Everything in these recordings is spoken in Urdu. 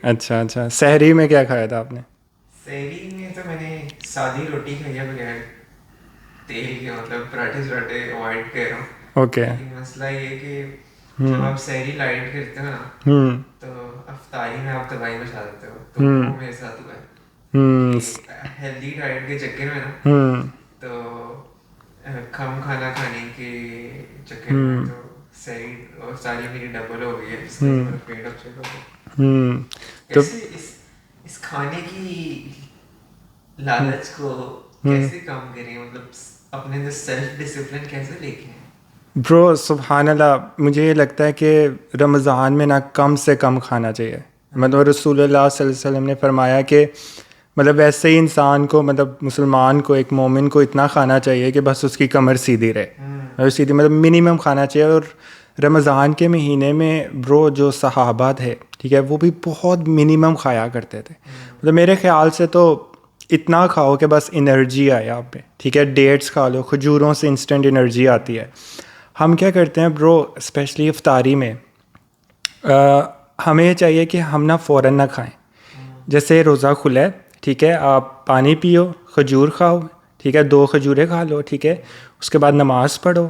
اچھا اچھا. سحری میں کیا کھایا تھا آپ نے؟ سحری میں تو میں نے سادی روٹی کھائی ہے بغیر تیل کے، مطلب پراٹھے شراٹھے اوائڈ کر رہا ہوں. اوکے. لیکن مسئلہ یہ ہے کہ جب آپ سحری لائٹ کرتے ہو نا ہوں تو افطاری میں آپ تباہی مچا دیتے ہو. تو ہوں وہ میرے ساتھ ہوا ہے ہوں کہ ہیلدی ڈائٹ کے چکر میں نا، ہوں تو کم کھانا کھانے کے چکر میں ہوں تو سحری اور افطاری میری ڈبل ہو گئی ہے، جس سے ہوں میرا پیٹ اپسیٹ ہو گیا. ہوں. تو کیسے اس کھانے کی لالچ کو کیسے کم کریں، مطلب اپنے اندر سیلف ڈسپلن کیسے لے کے آئیں؟ برو سبحان اللہ، مجھے یہ لگتا ہے کہ رمضان میں نا کم سے کم کھانا چاہیے. مطلب رسول اللہ صلی اللہ علیہ وسلم نے فرمایا کہ مطلب ایسے ہی انسان کو، مطلب مسلمان کو، ایک مومن کو اتنا کھانا چاہیے کہ بس اس کی کمر سیدھی رہے، سیدھی مطلب منیمم کھانا چاہیے. اور رمضان کے مہینے میں برو جو صحابہ تھے، ٹھیک ہے، وہ بھی بہت منیمم کھایا کرتے تھے. مطلب میرے خیال سے تو اتنا کھاؤ کہ بس انرجی آئے آپ پہ، ٹھیک ہے. ڈیٹس کھا لو، کھجوروں سے انسٹنٹ انرجی آتی ہے. ہم کیا کرتے ہیں برو، اسپیشلی افطاری میں ہمیں چاہیے کہ ہم نا فوراً نہ کھائیں. جیسے روزہ کھلا ہے، ٹھیک ہے، آپ پانی پیو، کھجور کھاؤ، ٹھیک ہے، 2 کھجوریں کھا لو، ٹھیک ہے. اس کے بعد نماز پڑھو،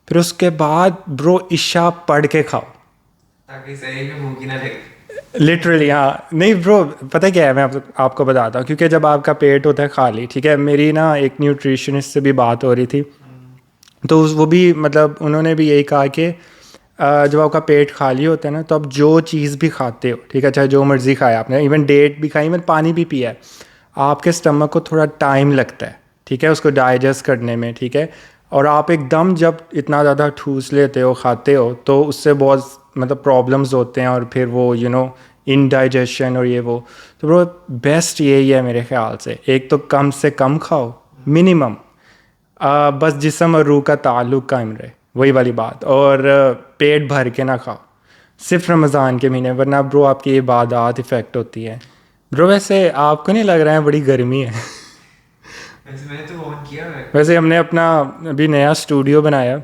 پھر اس کے بعد برو عشاء پڑھ کے کھاؤ. تاکہ سحری میں بھوک ہی نہ لگے. لٹرلی ہاں. نہیں برو، پتہ کیا ہے، میں آپ کو بتاتا ہوں. کیونکہ جب آپ کا پیٹ ہوتا ہے خالی، ٹھیک ہے، میری نا ایک نیوٹریشنسٹ سے بھی بات ہو رہی تھی، تو وہ بھی مطلب انہوں نے بھی یہی کہا کہ جب آپ کا پیٹ خالی ہوتا ہے نا، تو آپ جو چیز بھی کھاتے ہو، ٹھیک ہے، چاہے جو مرضی کھایا آپ نے، ایون ڈیٹ بھی کھائی، ایون پانی بھی پیا ہے، آپ کے اسٹمک کو تھوڑا ٹائم لگتا ہے، ٹھیک ہے، اس کو ڈائجسٹ کرنے میں، ٹھیک ہے. اور آپ ایک دم جب اتنا زیادہ ٹھوس لیتے ہو، کھاتے ہو، تو اس سے بہت مطلب پرابلمز ہوتے ہیں، اور پھر وہ انڈائجیشن اور یہ وہ. تو برو بیسٹ یہی ہے میرے خیال سے، ایک تو کم سے کم کھاؤ منیمم، بس جسم اور روح کا تعلق قائم رہے، وہی والی بات. اور پیٹ بھر کے نہ کھاؤ صرف رمضان کے مہینے، ورنہ برو آپ کی عبادات افیکٹ ہوتی ہے. برو ویسے آپ کو نہیں لگ رہا ہے بڑی گرمی ہے؟ ویسے میں نے تو آن کیا ہے. ویسے ہم نے اپنا ابھی نیا اسٹوڈیو بنایا،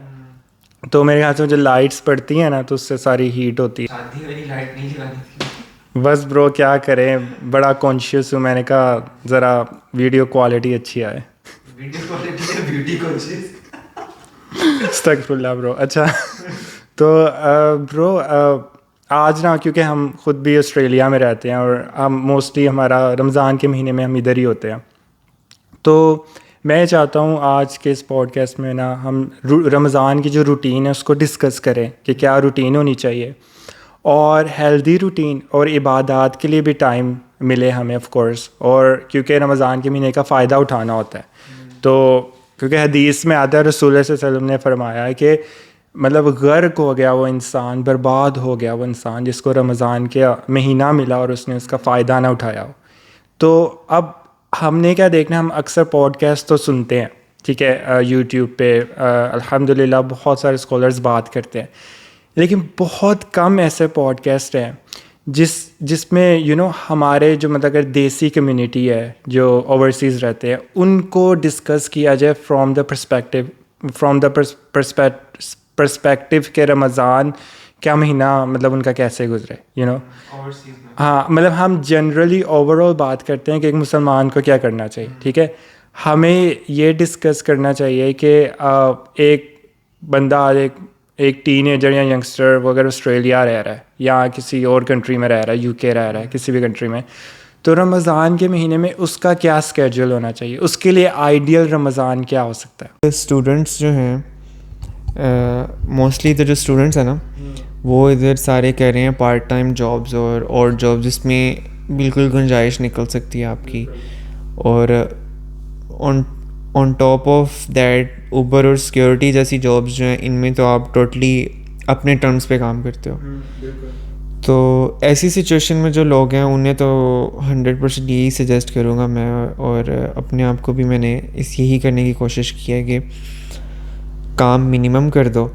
تو میرے خیال سے جو لائٹس پڑتی ہیں نا، تو اس سے ساری ہیٹ ہوتی ہے. شادی والی لائٹ نہیں جلانی تھی. بس برو کیا کریں، بڑا کانشیس ہوں، میں نے کہا ذرا ویڈیو کوالٹی اچھی آئے. ویڈیو کوالٹی ہے بیوٹی کانشیس. استغفر اللہ برو. اچھا تو برو آج نا، کیونکہ ہم خود بھی آسٹریلیا میں رہتے ہیں، اور ہم موسٹلی ہمارا رمضان کے مہینے میں ہم ادھر ہی ہوتے ہیں، تو میں چاہتا ہوں آج کے اس پوڈ کاسٹ میں نا ہم رمضان کی جو روٹین ہے اس کو ڈسکس کریں کہ کیا روٹین ہونی چاہیے، اور ہیلدی روٹین اور عبادات کے لیے بھی ٹائم ملے ہمیں آف کورس. اور کیونکہ رمضان کے مہینے کا فائدہ اٹھانا ہوتا ہے، تو کیونکہ حدیث میں آتا ہے، رسول اللہ صلی اللہ علیہ وسلم نے فرمایا ہے کہ مطلب غرق ہو گیا وہ انسان، برباد ہو گیا وہ انسان جس کو رمضان کے مہینہ ملا اور اس نے اس کا فائدہ نہ اٹھایا ہو. تو اب ہم نے کیا دیکھنا، ہم اکثر پوڈ کاسٹ تو سنتے ہیں، ٹھیک ہے، یوٹیوب پہ الحمدللہ بہت سارے اسکالرز بات کرتے ہیں، لیکن بہت کم ایسے پوڈ کاسٹ ہیں جس میں ہمارے جو مطلب اگر دیسی کمیونٹی ہے جو اوورسیز رہتے ہیں، ان کو ڈسکس کیا جائے فرام دا پرسپیکٹیو کہ رمضان کیا مہینہ مطلب ان کا کیسے گزرے. ہاں مطلب ہم جنرلی اوور آل بات کرتے ہیں کہ ایک مسلمان کو کیا کرنا چاہیے، ٹھیک ہے. ہمیں یہ ڈسکس کرنا چاہیے کہ ایک بندہ، ایک ٹین ایجر یا ینگسٹر، وہ اگر آسٹریلیا رہ رہا ہے یا کسی اور کنٹری میں رہ رہا ہے، یو کے رہ رہا ہے، کسی بھی کنٹری میں، تو رمضان کے مہینے میں اس کا کیا اسکیجول ہونا چاہیے، اس کے لیے آئیڈیل رمضان کیا ہو سکتا ہے. اسٹوڈنٹس جو ہیں، موسٹلی تو جو اسٹوڈنٹس ہیں نا، وہ ادھر سارے کہہ رہے ہیں پارٹ ٹائم جابز اور جاب جس میں بالکل گنجائش نکل سکتی ہے آپ کی، اور on top of that Uber اور سیکورٹی جیسی جابس جو ہیں، ان میں تو آپ ٹوٹلی اپنے ٹرمز پہ کام کرتے ہو. تو ایسی سچویشن میں جو لوگ ہیں انہیں تو 100% یہی سجیسٹ کروں گا میں، اور اپنے آپ کو بھی میں نے یہی کرنے کی کوشش کی ہے کہ کام منیمم کر دو.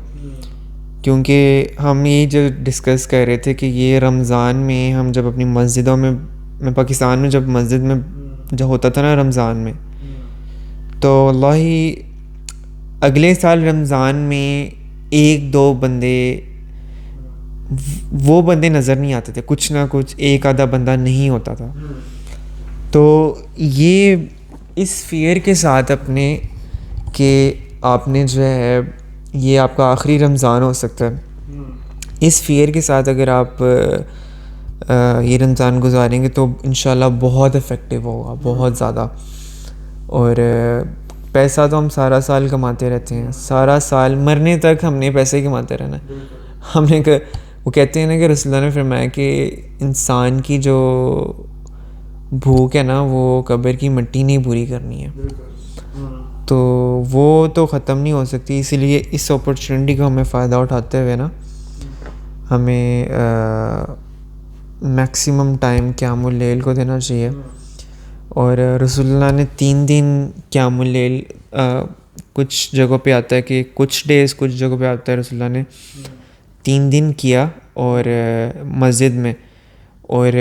کیونکہ ہم یہ جو ڈسکس کر رہے تھے کہ یہ رمضان میں ہم جب اپنی مسجدوں میں پاکستان میں جب مسجد میں جو ہوتا تھا نا رمضان میں، تو واللہ اگلے سال رمضان میں 1-2 بندے وہ بندے نظر نہیں آتے تھے, کچھ نہ کچھ ایک آدھا بندہ نہیں ہوتا تھا. تو یہ اس فیئر کے ساتھ اپنے کہ آپ نے جو ہے یہ آپ کا آخری رمضان ہو سکتا ہے, اس فیئر کے ساتھ اگر آپ یہ رمضان گزاریں گے تو انشاءاللہ بہت افیکٹو ہوگا, بہت زیادہ. اور پیسہ تو ہم سارا سال کماتے رہتے ہیں, سارا سال مرنے تک ہم نے پیسے کماتے رہنا. ہم نے وہ کہتے ہیں نا کہ رسول اللہ نے فرمایا کہ انسان کی جو بھوک ہے نا وہ قبر کی مٹی نہیں پوری کرنی ہے, تو وہ تو ختم نہیں ہو سکتی. اسی لیے اس اپرچونٹی کا ہمیں فائدہ اٹھاتے ہوئے نا ہمیں میکسیمم ٹائم قیام اللیل کو دینا چاہیے. اور رسول اللہ نے 3 دن قیام اللیل, کچھ جگہوں پہ آتا ہے کہ کچھ ڈیز کچھ جگہوں پہ آتا ہے رسول اللہ نے 3 دن کیا اور مسجد میں, اور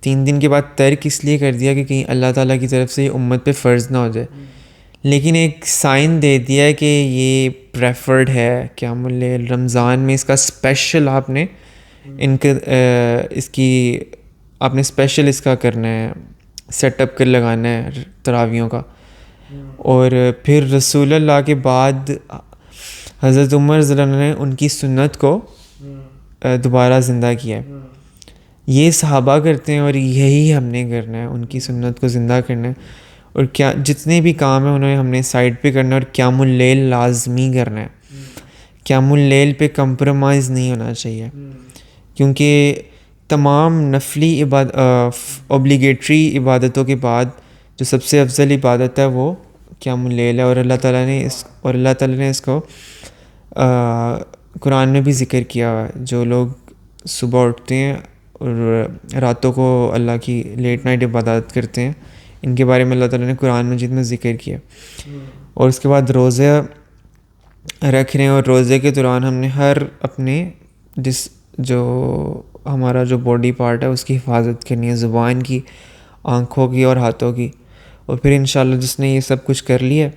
3 دن کے بعد ترک اس لیے کر دیا کہ کہیں اللہ تعالیٰ کی طرف سے یہ امت پہ فرض نہ ہو جائے. لیکن ایک سائن دے دیا ہے کہ یہ پریفرڈ ہے قیام اللیل رمضان میں, اس کا اسپیشل آپ نے اس کی آپ نے اسپیشل اس کا کرنا ہے, سیٹ اپ کر لگانا ہے تراویحوں کا. اور پھر رسول اللہ کے بعد حضرت عمر رضی اللہ عنہ نے ان کی سنت کو دوبارہ زندہ کیا ہے. یہ صحابہ کرتے ہیں اور یہی ہم نے کرنا ہے, ان کی سنت کو زندہ کرنا ہے. اور کیا جتنے بھی کام ہیں انہیں ہم نے سائڈ پہ کرنا ہے, اور قیام اللیل لازمی کرنا ہے. قیام اللیل پہ کمپرومائز نہیں ہونا چاہیے, کیونکہ تمام نفلی اوبلیگیٹری عبادتوں کے بعد جو سب سے افضل عبادت ہے وہ قیام اللیل ہے. اور اللہ تعالیٰ نے اس کو قرآن میں بھی ذکر کیا ہوا ہے. جو لوگ صبح اٹھتے ہیں اور راتوں کو اللہ کی لیٹ نائٹ عبادت کرتے ہیں, ان کے بارے میں اللہ تعالیٰ نے قرآن مجید میں ذکر کیا. اور اس کے بعد روزے رکھ رہے ہیں, اور روزے کے دوران ہم نے ہر اپنے جو ہمارا جو باڈی پارٹ ہے اس کی حفاظت کرنی ہے, زبان کی, آنکھوں کی اور ہاتھوں کی. اور پھر انشاءاللہ جس نے یہ سب کچھ کر لیا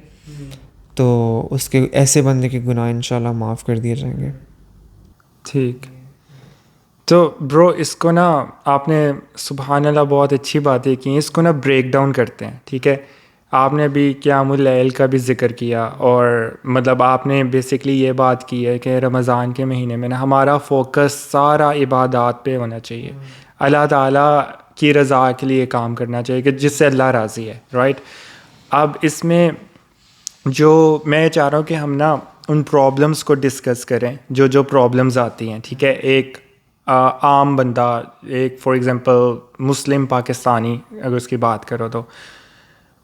تو اس کے ایسے بندے کے گناہ انشاءاللہ معاف کر دیے جائیں گے. ٹھیک. تو برو اس کو نا آپ نے سبحان اللہ بہت اچھی باتیں کی ہیں, اس کو نا بریک ڈاؤن کرتے ہیں. ٹھیک ہے, آپ نے بھی قیام اللیل کا بھی ذکر کیا, اور مطلب آپ نے بیسکلی یہ بات کی ہے کہ رمضان کے مہینے میں نا ہمارا فوکس سارا عبادات پہ ہونا چاہیے, اللہ تعالیٰ کی رضا کے لیے کام کرنا چاہیے کہ جس سے اللہ راضی ہے, رائٹ. اب اس میں جو میں چاہ رہا ہوں کہ ہم نا ان پرابلمس کو ڈسکس کریں جو پرابلمز آتی ہیں. ٹھیک ہے, ایک عام بندہ, ایک فار ایگزامپل مسلم پاکستانی اگر اس کی بات کرو تو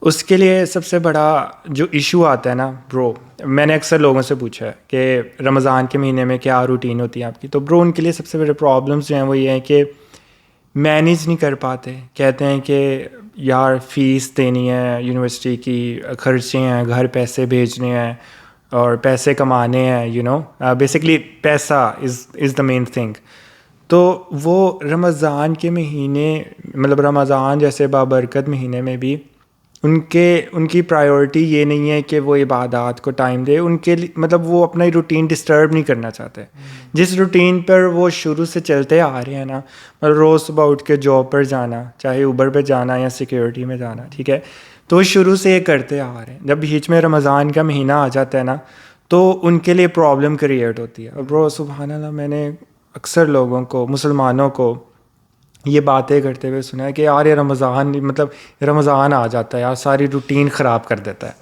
اس کے لیے سب سے بڑا جو ایشو آتا ہے نا برو, میں نے اکثر لوگوں سے پوچھا ہے کہ رمضان کے مہینے میں کیا روٹین ہوتی ہے آپ کی, تو برو ان کے لیے سب سے بڑے پرابلمس جو ہیں وہ یہ ہیں کہ مینیج نہیں کر پاتے. کہتے ہیں کہ یار فیس دینی ہے, یونیورسٹی کی خرچے ہیں, گھر پیسے بھیجنے ہیں اور پیسے کمانے ہیں, بیسکلی پیسہ از دا مین تھنگ. تو وہ رمضان کے مہینے, مطلب رمضان جیسے بابرکت مہینے میں بھی ان کی پرائیورٹی یہ نہیں ہے کہ وہ عبادات کو ٹائم دے. ان کے مطلب وہ اپنا روٹین ڈسٹرب نہیں کرنا چاہتے. جس روٹین پر وہ شروع سے چلتے آ رہے ہیں نا, مطلب روز صبح اٹھ کے جاب پر جانا, چاہے اوبر پہ جانا یا سیکیورٹی میں جانا, ٹھیک ہے, تو وہ شروع سے یہ کرتے آ رہے ہیں. جب بیچ میں رمضان کا مہینہ آ جاتا ہے نا تو ان کے لیے پرابلم کریٹ ہوتی ہے. اور برو سبحان اللہ میں نے اکثر لوگوں کو, مسلمانوں کو یہ باتیں کرتے ہوئے سنا ہے کہ یار یہ رمضان آ جاتا ہے یار, ساری روٹین خراب کر دیتا ہے.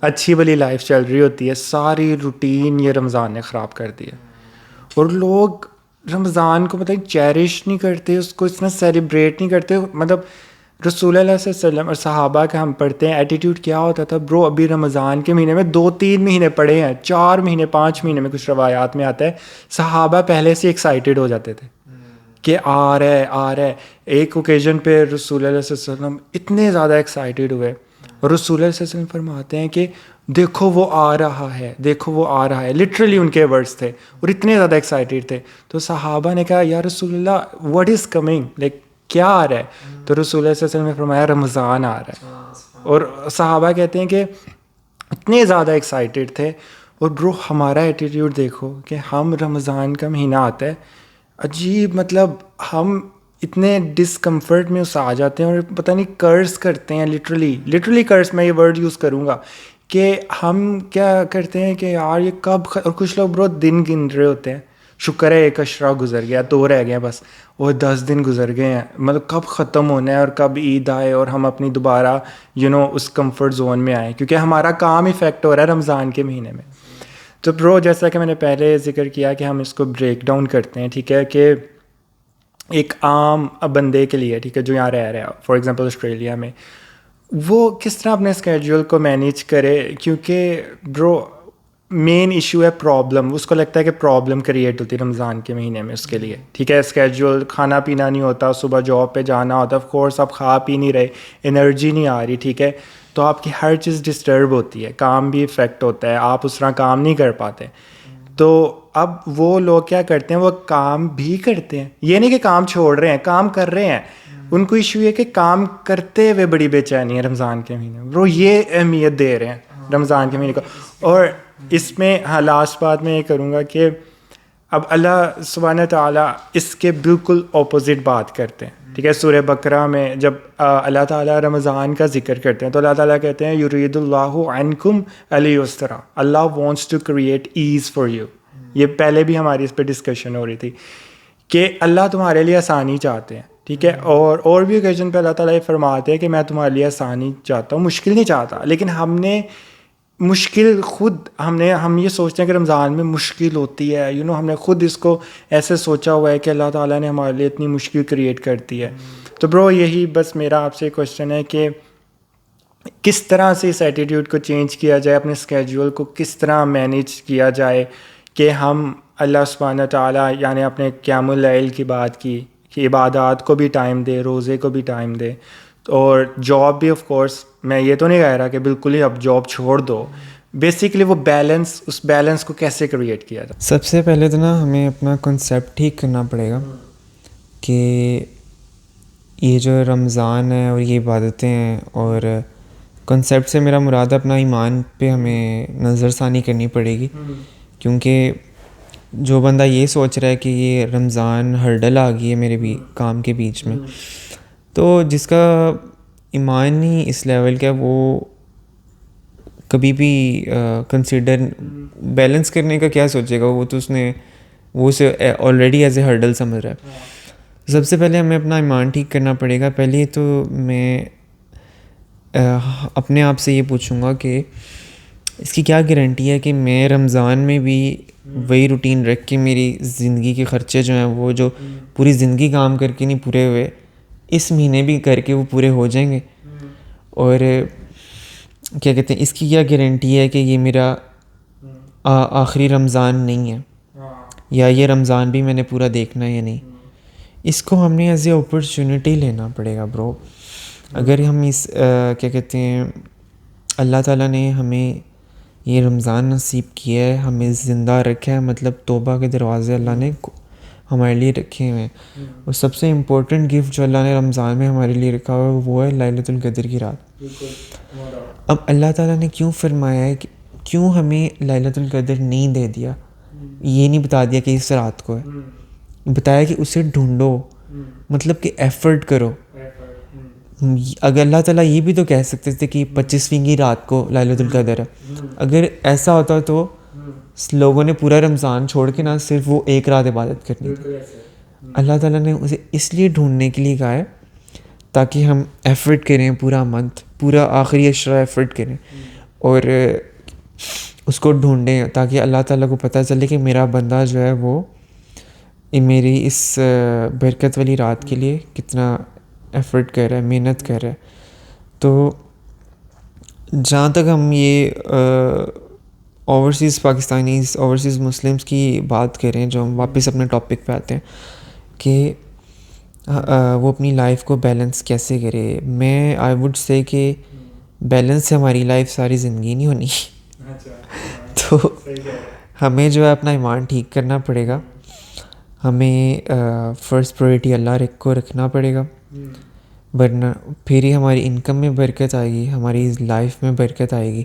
اچھی بلی لائف چل رہی ہوتی ہے, ساری روٹین یہ رمضان نے خراب کر دی ہے. اور لوگ رمضان کو چیریش نہیں کرتے, اس کو اتنا سیلیبریٹ نہیں کرتے. مطلب رسول اللہ صلی اللہ علیہ وسلم اور صحابہ کا ہم پڑھتے ہیں ایٹیٹیوڈ کیا ہوتا تھا برو. ابھی رمضان کے مہینے میں 2-3 مہینے پڑے ہیں, 4 مہینے 5 مہینے میں کچھ روایات میں آتا ہے, صحابہ پہلے سے ایکسائٹیڈ ہو جاتے تھے کہ آ رہا ہے. ایک اوکیزن پہ رسول اللہ صلی اللہ علیہ وسلم اتنے زیادہ ایکسائٹیڈ ہوئے, اور رسول اللہ صلی اللہ علیہ وسلم فرماتے ہیں کہ دیکھو وہ آ رہا ہے, دیکھو وہ آ رہا ہے. لٹرلی ان کے ورڈز تھے, اور اتنے زیادہ ایکسائٹیڈ تھے. تو صحابہ نے کہا یا رسول اللہ واٹ از کمنگ, لائک کیا آ رہا ہے؟ تو رسول اللہ صلی اللہ علیہ وسلم نے فرمایا رمضان آ رہا ہے. اور صحابہ کہتے ہیں کہ اتنے زیادہ ایکسائٹیڈ تھے. اور برو ہمارا ایٹیٹیوڈ دیکھو کہ ہم رمضان کا مہینہ آتا ہے, عجیب مطلب ہم اتنے ڈسکمفرٹ میں اس آ جاتے ہیں اور پتہ نہیں کرس کرتے ہیں، لٹرلی کرس، میں یہ ورڈ یوز کروں گا کہ ہم کیا کرتے ہیں کہ یار یہ کب اور کچھ لوگ برو دن گن رہے ہوتے ہیں، شکر ہے ایک اشرا گزر گیا، 2 رہ گئے بس، وہ 10 دن گزر گئے ہیں، مطلب کب ختم ہونا ہے اور کب عید آئے اور ہم اپنی دوبارہ اس کمفرٹ زون میں آئیں، کیونکہ ہمارا کام افیکٹ ہو رہا ہے رمضان کے مہینے میں. تو برو جیسا کہ میں نے پہلے ذکر کیا کہ ہم اس کو بریک ڈاؤن کرتے ہیں، ٹھیک ہے، کہ ایک عام بندے کے لیے، ٹھیک ہے، جو یہاں رہ رہا ہے فار ایگزامپل آسٹریلیا میں، وہ کس طرح اپنے اسکیجول کو مینیج کرے، کیونکہ برو مین ایشو ہے پرابلم. اس کو لگتا ہے کہ پرابلم کریٹ ہوتی ہے رمضان کے مہینے میں اس کے لیے، ٹھیک ہے، اسکیجول، کھانا پینا نہیں ہوتا، صبح جاب پہ جانا ہوتا، آف کورس آپ کھا پی نہیں رہے، انرجی نہیں آ رہی، ٹھیک ہے، تو آپ کی ہر چیز ڈسٹرب ہوتی ہے، کام بھی افیکٹ ہوتا ہے، آپ اس طرح کام نہیں کر پاتے. تو اب وہ لوگ کیا کرتے ہیں، وہ کام بھی کرتے ہیں، یہ نہیں کہ کام چھوڑ رہے ہیں، کام کر رہے ہیں. ان کو ایشو یہ کہ کام کرتے ہوئے بڑی بے چینی ہے رمضان کے مہینے میں، وہ یہ اہمیت دے رہے ہیں رمضان کے مہینے کو. اور اس میں لاسٹ بات میں یہ کروں گا کہ اب اللہ سبحانہ تعالیٰ اس کے بالکل اپوزٹ بات کرتے ہیں، ٹھیک ہے. سورہ بقرہ میں جب اللہ تعالیٰ رمضان کا ذکر کرتے ہیں تو اللہ تعالیٰ کہتے ہیں یرید اللہ عنکم الیسر، Allah wants to create ease for you. یہ پہلے بھی ہماری اس پہ ڈسکشن ہو رہی تھی کہ اللہ تمہارے لیے آسانی چاہتے ہیں، ٹھیک ہے. اور بھی اوکیزن پہ اللہ تعالیٰ یہ فرماتے ہیں کہ میں تمہارے لیے آسانی چاہتا ہوں، مشکل نہیں چاہتا. لیکن ہم نے مشکل خود ہم یہ سوچتے ہیں کہ رمضان میں مشکل ہوتی ہے، ہم نے خود اس کو ایسے سوچا ہوا ہے کہ اللہ تعالیٰ نے ہمارے لیے اتنی مشکل کریٹ کرتی ہے. تو برو یہی بس میرا آپ سے کوشچن ہے کہ کس طرح سے اس ایٹیٹیوڈ کو چینج کیا جائے، اپنے اسکیجول کو کس طرح مینیج کیا جائے کہ ہم اللہ سبحانہ تعالیٰ یعنی اپنے قیام اللیل کی بات کی کہ عبادات کو بھی ٹائم دے، روزے کو بھی ٹائم دے، اور جاب بھی آف کورس میں یہ تو نہیں کہہ رہا کہ بالکل ہی اب جاب چھوڑ دو. بیسیکلی وہ بیلنس، اس بیلنس کو کیسے کریٹ کیا جائے؟ سب سے پہلے تو نا ہمیں اپنا کنسیپٹ ٹھیک کرنا پڑے گا کہ یہ جو رمضان ہے اور یہ عبادتیں ہیں، اور کنسیپٹ سے میرا مراد اپنا ایمان پہ ہمیں نظر ثانی کرنی پڑے گی. کیونکہ جو بندہ یہ سوچ رہا ہے کہ یہ رمضان ہرڈل آ گئی ہے میرے بھی کام کے بیچ میں، تو جس کا ایمان ہی اس لیول کا، وہ کبھی بھی کنسیڈر بیلنس کرنے کا کیا سوچے گا، وہ تو وہ اسے آلریڈی ایز اے ہرڈل سمجھ رہا ہے. سب سے پہلے ہمیں اپنا ایمان ٹھیک کرنا پڑے گا. پہلے تو میں اپنے آپ سے یہ پوچھوں گا کہ اس کی کیا گارنٹی ہے کہ میں رمضان میں بھی وہی روٹین رکھ کے میری زندگی کے خرچے جو ہیں، وہ جو پوری زندگی کام کر کے نہیں پورے ہوئے، اس مہینے بھی کر کے وہ پورے ہو جائیں گے. اور کیا کہتے ہیں، اس کی کیا گارنٹی ہے کہ یہ میرا آخری رمضان نہیں ہے، یا یہ رمضان بھی میں نے پورا دیکھنا ہے یا نہیں. اس کو ہم نے ایز اے اپرچونٹی لینا پڑے گا برو. اگر ہم کیا کہتے ہیں، اللہ تعالیٰ نے ہمیں یہ رمضان نصیب کیا ہے، ہمیں زندہ رکھا ہے، مطلب توبہ کے دروازے اللہ نے ہمارے لیے رکھے ہوئے ہیں. اور سب سے امپورٹنٹ گفٹ جو اللہ نے رمضان میں ہمارے لیے رکھا ہوا ہے وہ ہے لیلۃ القدر کی رات. اب اللہ تعالیٰ نے کیوں فرمایا ہے کہ کیوں ہمیں لیلۃ القدر نہیں دے دیا، یہ نہیں بتا دیا کہ اس رات کو ہے، بتایا کہ اسے ڈھونڈو، مطلب کہ ایفرٹ کرو. اگر اللہ تعالیٰ یہ بھی تو کہہ سکتے تھے کہ 25ویں کی رات کو لیلۃ القدر ہے. اگر ایسا ہوتا تو لوگوں نے پورا رمضان چھوڑ کے نہ صرف وہ ایک رات عبادت کرنی تھی. اللہ تعالیٰ نے اسے اس لیے ڈھونڈنے کے لیے کہا ہے تاکہ ہم ایفرٹ کریں، پورا منتھ، پورا آخری عشرہ ایفرٹ کریں اور اس کو ڈھونڈیں، تاکہ اللہ تعالیٰ کو پتہ چلے کہ میرا بندہ جو ہے وہ میری اس برکت والی رات کے لیے کتنا ایفرٹ کر رہا ہے، محنت کر رہا ہے. تو جہاں تک ہم یہ اوورسیز پاکستانیز، اوورسیز مسلمس کی بات کریں، جو ہم واپس اپنے ٹاپک پہ آتے ہیں کہ وہ اپنی لائف کو بیلنس کیسے کرے. میں آئی ووڈ سے کہ بیلنس سے ہماری لائف ساری زندگی نہیں ہونی. تو ہمیں جو ہے اپنا ایمان ٹھیک کرنا پڑے گا، ہمیں فرسٹ پرائرٹی اللہ کو رکھنا پڑے گا، ورنہ پھر ہی ہماری انکم میں برکت آئے گی، ہماری لائف میں برکت آئے گی.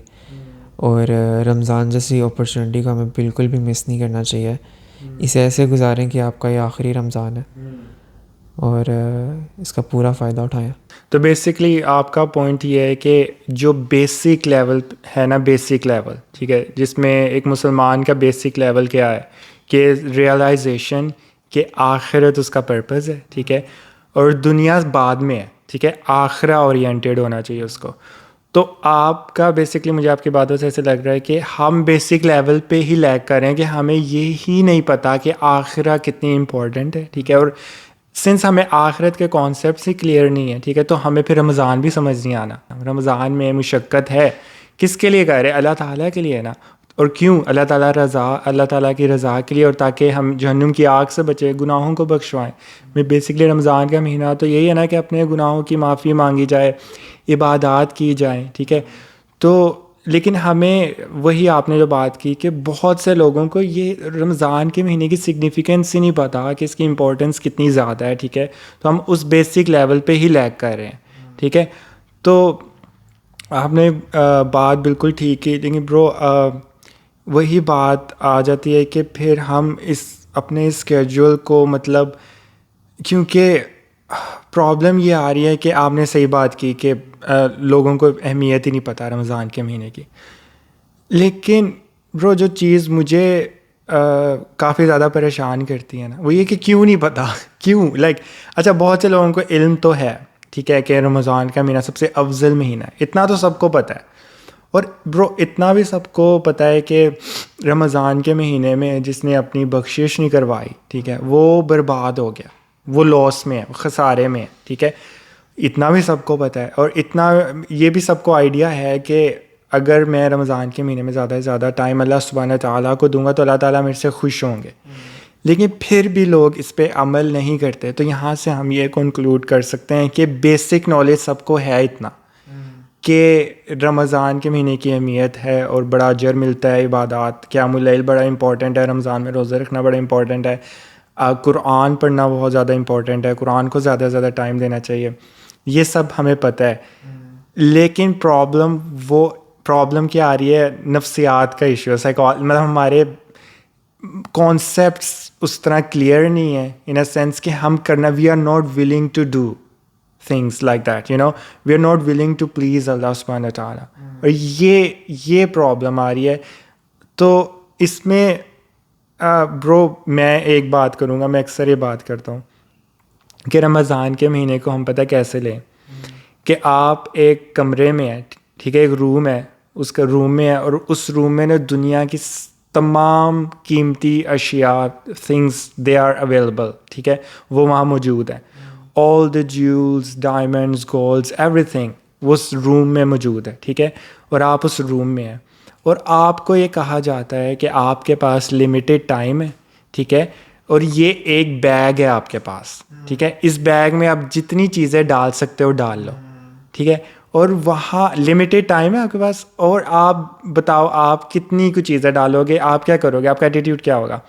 اور رمضان جیسی اپرچونٹی کو ہمیں بالکل بھی مس نہیں کرنا چاہیے اسے ایسے گزاریں کہ آپ کا یہ آخری رمضان ہے اور اس کا پورا فائدہ اٹھائیں. تو بیسکلی آپ کا پوائنٹ یہ ہے کہ جو بیسک لیول ہے نا، بیسک لیول، ٹھیک ہے، جس میں ایک مسلمان کا بیسک لیول کیا ہے کہ ریئلائزیشن کہ آخرت اس کا پرپز ہے، ٹھیک ہے، اور دنیا بعد میں ہے، ٹھیک ہے، آخرہ اورینٹیڈ ہونا چاہیے اس کو. تو آپ کا بیسکلی مجھے آپ کی باتوں سے ایسے لگ رہا ہے کہ ہم بیسک لیول پہ ہی لیگ کر رہے ہیں کہ ہمیں یہی نہیں پتہ کہ آخرہ کتنی امپورٹنٹ ہے، ٹھیک ہے، اور سنس ہمیں آخرت کے کانسیپٹس ہی کلیئر نہیں ہے، ٹھیک ہے، تو ہمیں پھر رمضان بھی سمجھ نہیں آنا. رمضان میں مشقت ہے، کس کے لیے کر رہے ہیں؟ اللہ تعالیٰ کے لیے نا. اور کیوں؟ اللہ تعالیٰ کی رضا کے لیے، اور تاکہ ہم جہنم کی آگ سے بچے، گناہوں کو بخشوائیں. میں بیسکلی رمضان کا مہینہ تو یہی ہے نا کہ اپنے گناہوں کی معافی مانگی جائے، عبادات کی جائیں، ٹھیک ہے. تو لیکن ہمیں وہی آپ نے جو بات کی کہ بہت سے لوگوں کو یہ رمضان کے مہینے کی سگنیفیکنس ہی نہیں پتہ کہ اس کی امپورٹنس کتنی زیادہ ہے، ٹھیک ہے. تو ہم اس بیسک لیول پہ ہی لیگ کر رہے ہیں، ٹھیک ہے. تو آپ نے بات بالکل ٹھیک کی، لیکن برو وہی بات آ جاتی ہے کہ پھر ہم اپنے اسکیجول کو مطلب، کیونکہ پرابلم یہ آ رہی ہے کہ آپ نے صحیح بات کی کہ لوگوں کو اہمیت ہی نہیں پتہ رمضان کے مہینے کی. لیکن برو جو چیز مجھے کافی زیادہ پریشان کرتی ہے نا، وہ یہ کہ کیوں نہیں پتہ، کیوں اچھا بہت سے لوگوں کو علم تو ہے، ٹھیک ہے، کہ رمضان کا مہینہ سب سے افضل مہینہ ہے، اتنا تو سب کو پتہ ہے. اور برو اتنا بھی سب کو پتہ ہے کہ رمضان کے مہینے میں جس نے اپنی بخشش نہیں کروائی، ٹھیک ہے، وہ برباد ہو گیا، وہ لاس میں ہے، خسارے میں ہے، ٹھیک ہے. اتنا بھی سب کو پتہ ہے، اور اتنا یہ بھی سب کو آئیڈیا ہے کہ اگر میں رمضان کے مہینے میں زیادہ سے زیادہ ٹائم اللہ سبحانہ تعالیٰ کو دوں گا تو اللہ تعالیٰ میرے سے خوش ہوں گے. لیکن پھر بھی لوگ اس پہ عمل نہیں کرتے. تو یہاں سے ہم یہ کنکلوڈ کر سکتے ہیں کہ بیسک نالج سب کو ہے اتنا کہ رمضان کے مہینے کی اہمیت ہے اور بڑا اجر ملتا ہے، عبادات، قیام اللیل بڑا امپورٹنٹ ہے، رمضان میں روزہ رکھنا بڑا امپورٹنٹ ہے، قرآن پڑھنا بہت زیادہ امپورٹنٹ ہے، قرآن کو زیادہ سے زیادہ ٹائم دینا چاہیے، یہ سب ہمیں پتہ ہے. لیکن پرابلم کیا آ رہی ہے؟ نفسیات کا ایشو ہے، مطلب ہمارے کانسیپٹس اس طرح کلیئر نہیں ہیں ان اے سینس کہ ہم کرنا، we are not willing to do things like that, you know, we are not willing to please Allah subhanahu wa ta'ala. اور یہ پرابلم آ رہی ہے. تو اس میں برو میں ایک بات کروں گا، میں اکثر یہ بات کرتا ہوں کہ رمضان کے مہینے کو ہم پتہ کیسے لیں کہ آپ ایک کمرے میں ہیں، ٹھیک ہے، ایک روم ہے، اس کا روم میں ہے، اور اس روم میں نا دنیا کی تمام قیمتی اشیاء، تھنگس دے آر اویلیبل، ٹھیک ہے، وہ وہاں موجود ہیں. all the jewels, diamonds, golds, everything وہ اس روم میں موجود ہے، ٹھیک ہے، اور آپ اس روم میں ہیں، اور آپ کو یہ کہا جاتا ہے کہ آپ کے پاس لمیٹڈ ٹائم ہے، ٹھیک ہے، اور یہ ایک بیگ ہے آپ کے پاس، ٹھیک ہے، اس بیگ میں آپ جتنی چیزیں ڈال سکتے ہو ڈال لو، ٹھیک ہے، اور وہاں لمیٹڈ ٹائم ہے آپ کے پاس، اور آپ بتاؤ آپ کتنی کچھ چیزیں ڈالو گے، آپ کیا کرو گے، آپ کا ایٹیٹیوڈ کیا ہوگا؟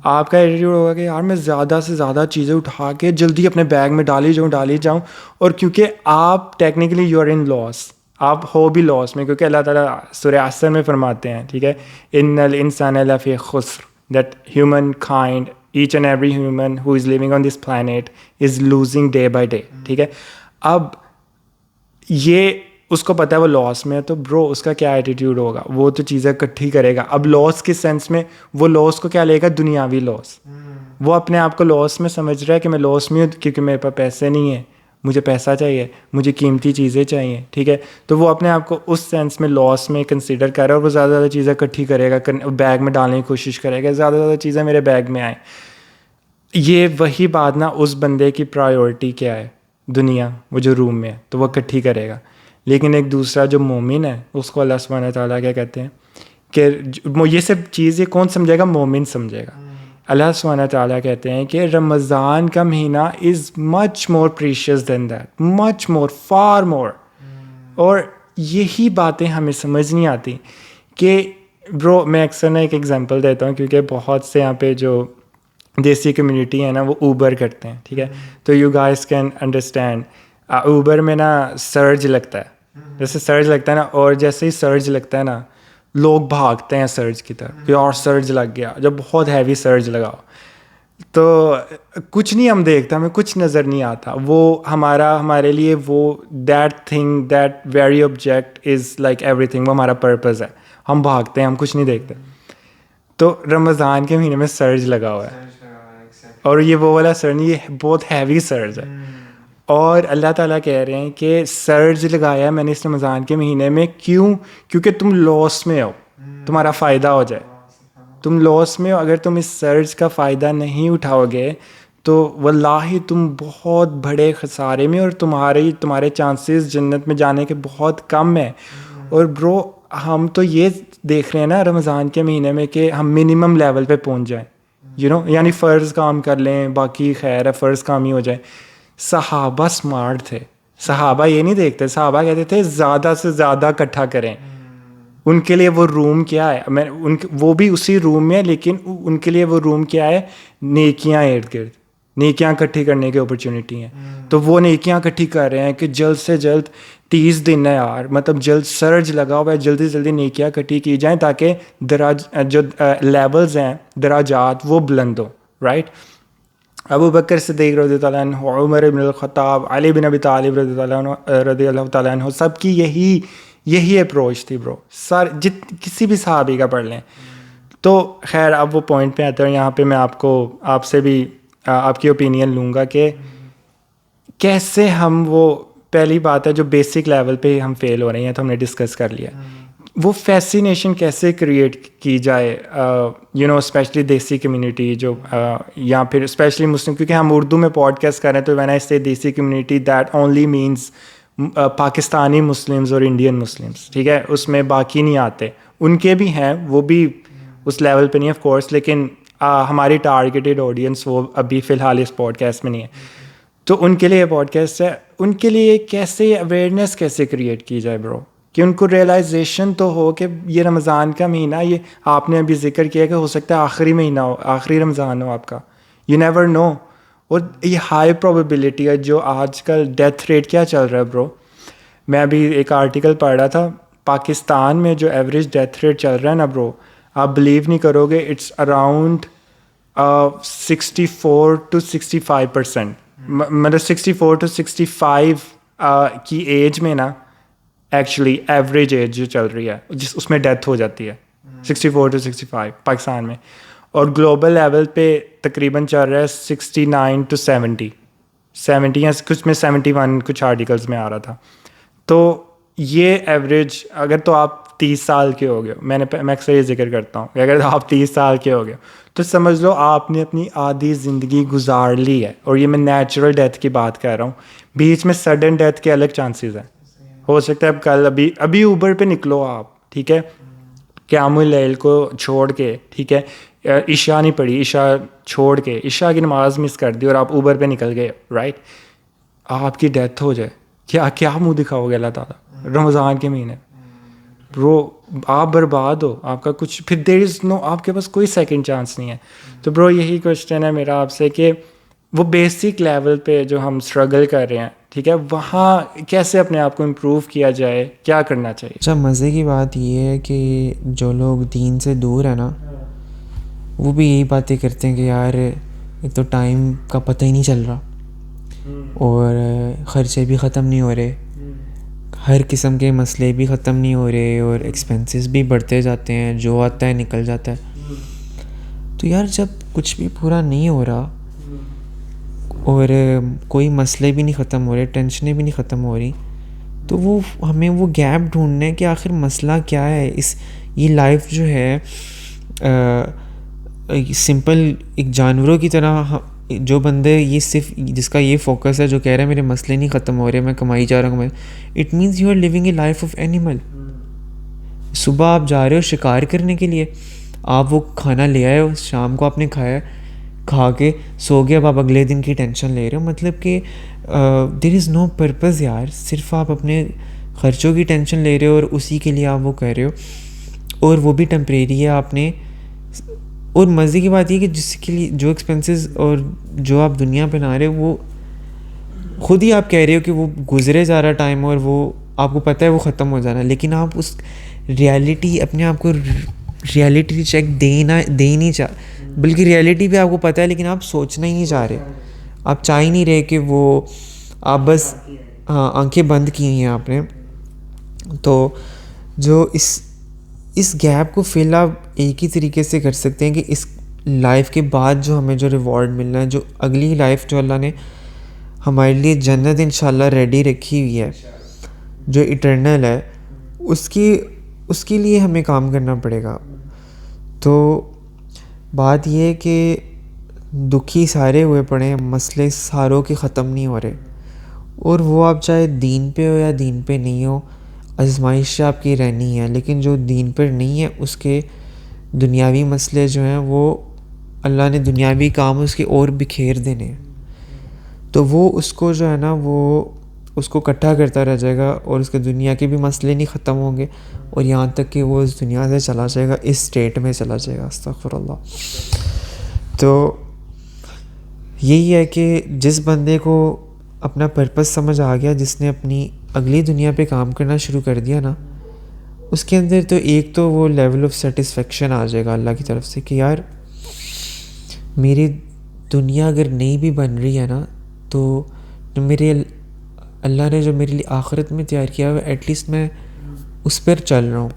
آپ کا ایٹیٹیوڈ ہوگا کہ یار میں زیادہ سے زیادہ چیزیں اٹھا کے جلدی اپنے بیگ میں ڈالی جاؤں. اور کیونکہ آپ ٹیکنیکلی یو آر ان لاس، آپ ہو بھی لاس میں، کیونکہ اللہ تعالیٰ سورہ عصر میں فرماتے ہیں، ٹھیک ہے، ان الانسان لفی خسر، that humankind, each and every human who is living on this planet is losing day by day, ٹھیک ہے. اب یہ اس کو پتہ ہے وہ لاس میں ہے، تو برو اس کا کیا ایٹیٹیوڈ ہوگا؟ وہ تو چیزیں اکٹھی کرے گا. اب لاس کے سینس میں وہ لاس کو کیا لے گا؟ دنیاوی لاس. وہ اپنے آپ کو لاس میں سمجھ رہا ہے کہ میں لاس میں ہوں کیونکہ میرے پاس پیسے نہیں ہیں، مجھے پیسہ چاہیے، مجھے قیمتی چیزیں چاہیے، ٹھیک ہے. تو وہ اپنے آپ کو اس سینس میں لاس میں کنسیڈر کر رہا ہے، اور وہ زیادہ سے زیادہ چیزیں اکٹھی کرے گا، بیگ میں ڈالنے کی کوشش کرے گا، زیادہ سے زیادہ چیزیں میرے بیگ میں آئیں. یہ وہی بات نا، اس بندے کی پرائیورٹی کیا ہے؟ دنیا، وہ جو روم میں ہے تو وہ اکٹھی کرے گا. لیکن ایک دوسرا جو مومن ہے اس کو اللہ سبحانہ تعالیٰ کیا کہتے ہیں کہ یہ سب چیز یہ کون سمجھے گا؟ مومن سمجھے گا. اللہ سبحانہ تعالیٰ کہتے ہیں کہ رمضان کا مہینہ is much more precious than that, much more, far more. اور یہی باتیں ہمیں سمجھ نہیں آتی کہ برو میں اکثر نا ایک ایگزامپل دیتا ہوں، کیونکہ بہت سے یہاں پہ جو دیسی کمیونٹی ہے نا وہ اوبر کرتے ہیں، ٹھیک ہے. تو you guys can understand, Uber میں نا سرج لگتا ہے، جیسے سرج لگتا ہے نا، اور جیسے ہی سرج لگتا ہے نا لوگ بھاگتے ہیں سرج کی طرف کہ اور سرج لگ گیا, جب بہت ہیوی سرج لگا تو کچھ نہیں ہم دیکھتے, ہمیں کچھ نظر نہیں آتا. وہ ہمارے لیے وہ that thing, that very object is like every thing, وہ ہمارا پرپز ہے. ہم بھاگتے ہیں, ہم کچھ نہیں دیکھتے. تو رمضان کے مہینے میں سرج لگا ہوا ہے, اور یہ وہ والا سرج نہیں, یہ بہت ہیوی سرج ہے. اور اللہ تعالیٰ کہہ رہے ہیں کہ سرج لگایا ہے میں نے اس رمضان کے مہینے میں, کیوں؟ کیونکہ تم لاس میں ہو, تمہارا فائدہ ہو جائے. تم لاس میں ہو, اگر تم اس سرج کا فائدہ نہیں اٹھاؤ گے تو واللہ تم بہت بڑے خسارے میں, اور تمہارے چانسز جنت میں جانے کے بہت کم ہیں. اور برو ہم تو یہ دیکھ رہے ہیں نا رمضان کے مہینے میں کہ ہم منیمم لیول پہ پہنچ جائیں, یعنی فرض کام کر لیں, باقی خیر ہے فرض کام ہی ہو جائے. صحابہ سمارٹ تھے, صحابہ یہ نہیں دیکھتے, صحابہ کہتے تھے زیادہ سے زیادہ اکٹھا کریں. ان کے لیے وہ روم کیا ہے, وہ بھی اسی روم میں, لیکن ان کے لیے وہ روم کیا ہے, نیکیاں ارد گرد, نیکیاں اکٹھی کرنے کی اپرچونیٹی ہیں. تو وہ نیکیاں اکٹھی کر رہے ہیں کہ جلد سے جلد 30 دن ہے یار, مطلب جلد سرج لگا ہوا ہے, جلدی جلدی نیکیاں اکٹھی کی جائیں تاکہ جو لیولز ہیں دراجات وہ بلند ہو, رائٹ. ابو بکر صدیق رضی اللہ عنہ, عمر بن الخطاب, علی بن ابی طالب رضی اللہ تعالیٰ عنہ, سب کی یہی اپروچ تھی برو. کسی بھی صحابی کا پڑھ لیں. تو خیر اب وہ پوائنٹ پہ آتے ہیں, یہاں پہ میں آپ سے بھی آپ کی اوپینین لوں گا کہ کیسے ہم, وہ پہلی بات ہے جو بیسک لیول پہ ہم فیل ہو رہے ہیں, تو ہم نے ڈسکس کر لیا. وہ فیسینیشن کیسے کریٹ کی جائے, اسپیشلی دیسی کمیونٹی جو یا پھر اسپیشلی مسلم, کیونکہ ہم اردو میں پوڈ کاسٹ کر رہے ہیں, تو وین آئی سے دیسی community that only means Pakistani Muslims اور انڈین مسلمز, ٹھیک ہے, اس میں باقی نہیں آتے. ان کے بھی ہیں, وہ بھی اس لیول پہ نہیں آف کورس, لیکن ہماری ٹارگیٹڈ آڈینس وہ ابھی فی الحال اس پوڈ کاسٹ میں نہیں ہے. تو ان کے لیے یہ پوڈ کاسٹ ہے. ان کے لیے کیسے اویئرنیس کیسے کریٹ کی جائے برو, کہ ان کو ریئلائزیشن تو ہو کہ یہ رمضان کا مہینہ, یہ آپ نے ابھی ذکر کیا کہ ہو سکتا ہے آخری مہینہ ہو, آخری رمضان ہو آپ کا, یو نیور نو. اور یہ ہائی پروبیبلٹی ہے. جو آج کل ڈیتھ ریٹ کیا چل رہا ہے برو, میں ابھی ایک آرٹیکل پڑھ رہا تھا, پاکستان میں جو ایوریج ڈیتھ ریٹ چل رہا ہے نا برو, آپ بلیو نہیں کرو گے, اٹس اراؤنڈ 64 to 65%. مطلب 64 to 65 کی ایج میں نا ایکچولی ایوریج ایج جو چل رہی ہے اس میں ڈیتھ ہو جاتی ہے 64 to 65 پاکستان میں. اور گلوبل لیول پہ تقریباً چل رہا ہے 69 to 70 یا کچھ میں 71 کچھ آرٹیکلس میں آ رہا تھا. تو یہ ایوریج, اگر تو آپ 30 سال کے ہو گئے, میں اکثر یہ ذکر کرتا ہوں کہ اگر آپ 30 سال کے ہو گئے تو سمجھ لو آپ نے اپنی آدھی زندگی گزار لی ہے. اور یہ میں نیچرل ڈیتھ کی بات کر رہا ہوں, بیچ میں سڈن ڈیتھ کے الگ چانسز ہیں. ہو سکتا ہے اب کل ابھی اوبر پہ نکلو آپ, ٹھیک ہے, قیام اللیل کو چھوڑ کے, ٹھیک ہے, عشاء نہیں پڑھی, عشاء چھوڑ کے عشاء کی نماز مس کر دی اور آپ اوبر پہ نکل گئے, رائٹ, آپ کی ڈیتھ ہو جائے, کیا منہ دکھاؤ گے اللہ تعالیٰ رمضان کے مہینے برو؟ آپ برباد ہو, آپ کا کچھ پھر دیر از نو, آپ کے پاس کوئی سیکنڈ چانس نہیں ہے. تو برو یہی کوشچن ہے میرا آپ سے کہ وہ بیسک لیول پہ جو ہم اسٹرگل کر رہے ہیں, ٹھیک ہے, وہاں کیسے اپنے آپ کو امپروو کیا جائے, کیا کرنا چاہیے؟ اچھا, مزے کی بات یہ ہے کہ جو لوگ دین سے دور ہیں نا, وہ بھی یہی باتیں کرتے ہیں کہ یار ایک تو ٹائم کا پتہ ہی نہیں چل رہا, اور خرچے بھی ختم نہیں ہو رہے, ہر قسم کے مسئلے بھی ختم نہیں ہو رہے, اور ایکسپینسز بھی بڑھتے جاتے ہیں, جو آتا ہے نکل جاتا ہے. تو یار جب کچھ بھی پورا نہیں ہو رہا اور کوئی مسئلے بھی نہیں ختم ہو رہے, ٹینشنیں بھی نہیں ختم ہو رہی, تو وہ ہمیں وہ گیپ ڈھونڈنا ہے کہ آخر مسئلہ کیا ہے. یہ لائف جو ہے سمپل ایک جانوروں کی طرح, جو بندے یہ صرف جس کا یہ فوکس ہے, جو کہہ رہا ہے میرے مسئلے نہیں ختم ہو رہے, میں کمائی جا رہا ہوں, it means you are living a life of animal. صبح آپ جا رہے ہو شکار کرنے کے لیے, آپ وہ کھانا لے آئے ہو, شام کو آپ نے کھایا, کھا کے سو گیا, اب آپ اگلے دن کی ٹینشن لے رہے ہو. مطلب کہ دیر از نو پرپز یار, صرف آپ اپنے خرچوں کی ٹینشن لے رہے ہو اور اسی کے لیے آپ وہ کہہ رہے ہو, اور وہ بھی ٹیمپریری ہے. آپ نے, اور مزے کی بات یہ کہ جس کے لیے جو ایکسپینسز اور جو آپ دنیا پہ نہ رہے ہو, وہ خود ہی آپ کہہ رہے ہو کہ وہ گزرے جا رہا ٹائم, اور وہ آپ کو پتہ ہے وہ ختم ہو جانا, لیکن آپ اس ریالٹی اپنے آپ کو ریالٹی چیک دے ہی نہیں بلکہ ریالٹی بھی آپ کو پتہ ہے لیکن آپ سوچنا ہی نہیں چاہ رہے, آپ چاہ ہی نہیں رہے کہ وہ آپ بس آنکھیں بند کی ہوئی ہیں آپ نے. تو جو اس گیپ کو فل آپ ایک ہی طریقے سے کر سکتے ہیں کہ اس لائف کے بعد جو ہمیں جو ریوارڈ ملنا ہے, جو اگلی لائف جو اللہ نے ہمارے لیے جنت انشاءاللہ ریڈی رکھی ہوئی ہے جو ایٹرنل ہے, اس کے لیے ہمیں کام کرنا پڑے گا. تو بات یہ ہے کہ دکھی سارے ہوئے پڑے ہیں, مسئلے ساروں کے ختم نہیں ہو رہے, اور وہ آپ چاہے دین پہ ہو یا دین پہ نہیں ہو, آزمائش آپ کی رہنی ہے. لیکن جو دین پر نہیں ہے اس کے دنیاوی مسئلے جو ہیں وہ اللہ نے دنیاوی کام اس کے اور بکھیر دینے ہیں, تو وہ اس کو جو ہے نا وہ اس کو اکٹھا کرتا رہ جائے گا, اور اس کے دنیا کے بھی مسئلے نہیں ختم ہوں گے, اور یہاں تک کہ وہ اس دنیا سے چلا جائے گا, اس اسٹیٹ میں چلا جائے گا. استغفر اللہ. تو یہی ہے کہ جس بندے کو اپنا پرپس سمجھ آ گیا, جس نے اپنی اگلی دنیا پہ کام کرنا شروع کر دیا نا, اس کے اندر تو ایک تو وہ لیول آف سیٹسفیکشن آ جائے گا اللہ کی طرف سے کہ یار میری دنیا اگر نہیں بھی بن رہی ہے نا, تو میرے اللہ نے جو میرے لیے آخرت میں تیار کیا ہوا ایٹ لیسٹ میں اس پر چل رہا ہوں.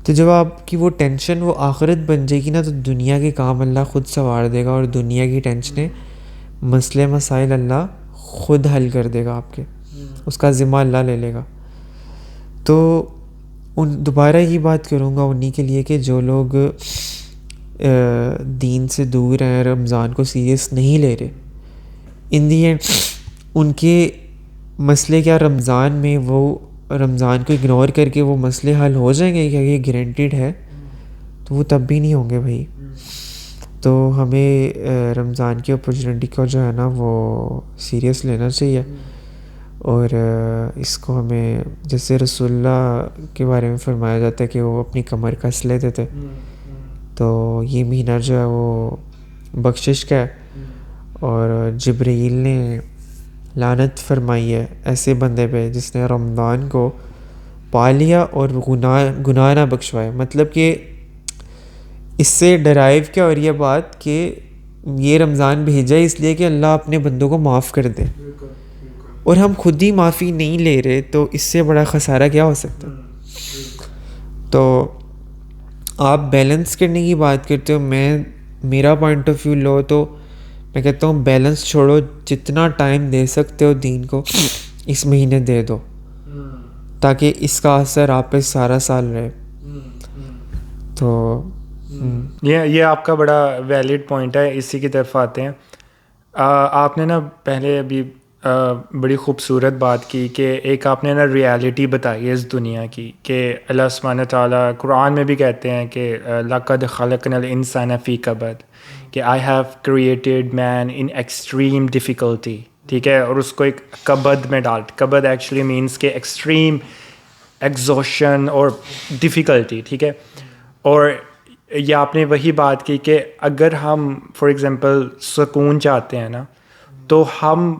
تو جب آپ کی وہ ٹینشن وہ آخرت بن جائے گی نا, تو دنیا کے کام اللہ خود سنوار دے گا, اور دنیا کی ٹینشنیں مسئلے مسائل اللہ خود حل کر دے گا آپ کے, اس کا ذمہ اللہ لے لے گا. تو دوبارہ یہ بات کروں گا انہی کے لیے کہ جو لوگ دین سے دور ہیں, رمضان کو سیریس نہیں لے رہے, ان دی اینڈ ان کے مسئلے کیا رمضان میں وہ رمضان کو اگنور کر کے وہ مسئلے حل ہو جائیں گے کیا یہ گارنٹیڈ ہے؟ تو وہ تب بھی نہیں ہوں گے بھائی. تو ہمیں رمضان کی اپرچونیٹی کو جو ہے نا وہ سیریس لینا چاہیے, اور اس کو ہمیں جیسے رسول اللہ کے بارے میں فرمایا جاتا ہے کہ وہ اپنی کمر کس لیتے تھے, تو یہ مہینہ جو ہے وہ بخشش کا ہے, اور جبرائیل نے لعنت فرمائی ہے ایسے بندے پہ جس نے رمضان کو پا لیا اور گناہ نہ بخشوائے. مطلب کہ اس سے ڈرائیو کیا ہو رہی ہے بات کہ یہ رمضان بھیجا ہے اس لیے کہ اللہ اپنے بندوں کو معاف کر دے, اور ہم خود ہی معافی نہیں لے رہے, تو اس سے بڑا خسارہ کیا ہو سکتا ہے؟ تو آپ بیلنس کرنے کی بات کرتے ہو, میرا پوائنٹ آف ویو لو تو میں کہتا ہوں بیلنس چھوڑو, جتنا ٹائم دے سکتے ہو دین کو اس مہینے دے دو, تاکہ اس کا اثر آپ پہ سارا سال رہے. تو یہ آپ کا بڑا ویلڈ پوائنٹ ہے, اسی کی طرف آتے ہیں. آپ نے نا پہلے ابھی بڑی خوبصورت بات کی کہ ایک آپ نے نا ریالٹی بتائی ہے اس دنیا کی, کہ اللہ سبحانہ تعالیٰ قرآن میں بھی کہتے ہیں کہ لَقَدْ خَلَقْنَا الْإِنسَانَ فِي کَبَدٍ, کہ I have created man in extreme difficulty. ٹھیک ہے, اور اس کو ایک کبد میں کبد ایکچولی مینس کہ ایکسٹریم ایگزوشن اور ڈیفیکلٹی. ٹھیک ہے, اور یہ آپ نے وہی بات کی کہ اگر ہم فار ایگزامپل سکون چاہتے ہیں نا, تو ہم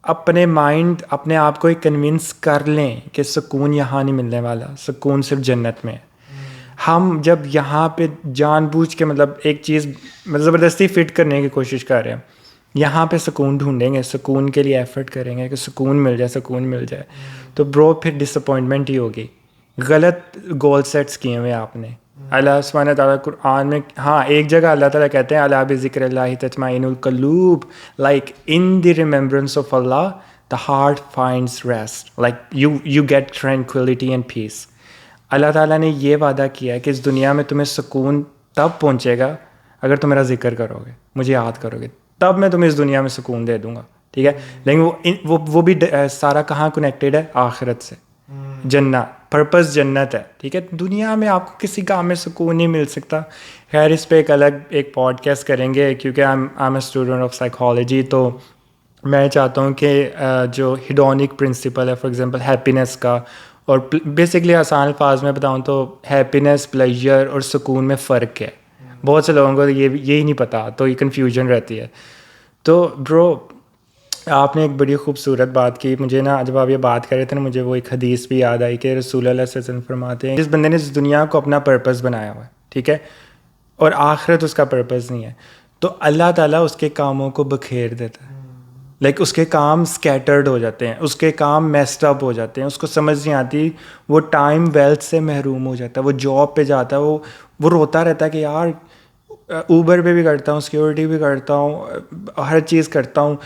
اپنے مائنڈ اپنے آپ کو ایک کنونس کر لیں کہ سکون یہاں نہیں ملنے والا, سکون صرف جنت میں. ہم جب یہاں پہ جان بوجھ کے مطلب ایک چیز زبردستی فٹ کرنے کی کوشش کر رہے ہیں, یہاں پہ سکون ڈھونڈیں گے, سکون کے لیے ایفرٹ کریں گے کہ سکون مل جائے, سکون مل جائے, تو برو پھر ڈس اپوائنٹمنٹ ہی ہوگی. غلط گول سیٹس کیے ہوئے آپ نے. اللہ سبحانہ تعالیٰ قرآن میں ہاں ایک جگہ اللہ تعالیٰ کہتے ہیں الا بذکر اللہ تطمئن القلوب, like in the remembrance of Allah the heart finds rest, like you get tranquility and peace. اللہ تعالیٰ نے یہ وعدہ کیا ہے کہ اس دنیا میں تمہیں سکون تب پہنچے گا اگر تم میرا ذکر کرو گے, مجھے یاد کرو گے, تب میں تمہیں اس دنیا میں سکون دے دوں گا. ٹھیک ہے, لیکن وہ بھی سارا کہاں کنیکٹیڈ ہے؟ آخرت سے, جنت, پرپس جنت ہے. ٹھیک ہے, دنیا میں آپ کو کسی کام میں سکون نہیں مل سکتا. خیر اس پہ ایک الگ ایک پوڈ کاسٹ کریں گے, کیونکہ I am a student of psychology, تو میں چاہتا ہوں کہ جو ہیڈونک پرنسپل ہے فار ایگزامپل ہیپینس کا, اور بیسکلی آسان الفاظ میں بتاؤں تو ہیپینس, پلیجر اور سکون میں فرق ہے. بہت سے لوگوں کو یہی نہیں پتہ, تو یہ کنفیوژن رہتی ہے. تو برو آپ نے ایک بڑی خوبصورت بات کی. مجھے نا جب آپ یہ بات کر رہے تھے نا مجھے وہ ایک حدیث بھی یاد آئی کہ رسول اللہ صلی اللہ علیہ وسلم فرماتے ہیں جس بندے نے اس دنیا کو اپنا پرپس بنایا ہوا ہے, ٹھیک ہے, اور آخرت اس کا پرپس نہیں ہے, تو اللہ تعالیٰ اس کے کاموں کو بکھیر دیتا ہے. لائک اس کے کام اسکیٹرڈ ہو جاتے ہیں, اس کے کام میسڈ اپ ہو جاتے ہیں, اس کو سمجھ نہیں آتی, وہ ٹائم ویلتھ سے محروم ہو جاتا ہے, وہ جاب پہ جاتا ہے, وہ روتا رہتا ہے کہ یار اوبر پہ بھی کرتا ہوں, سیکورٹی بھی کرتا ہوں, ہر چیز کرتا ہوں,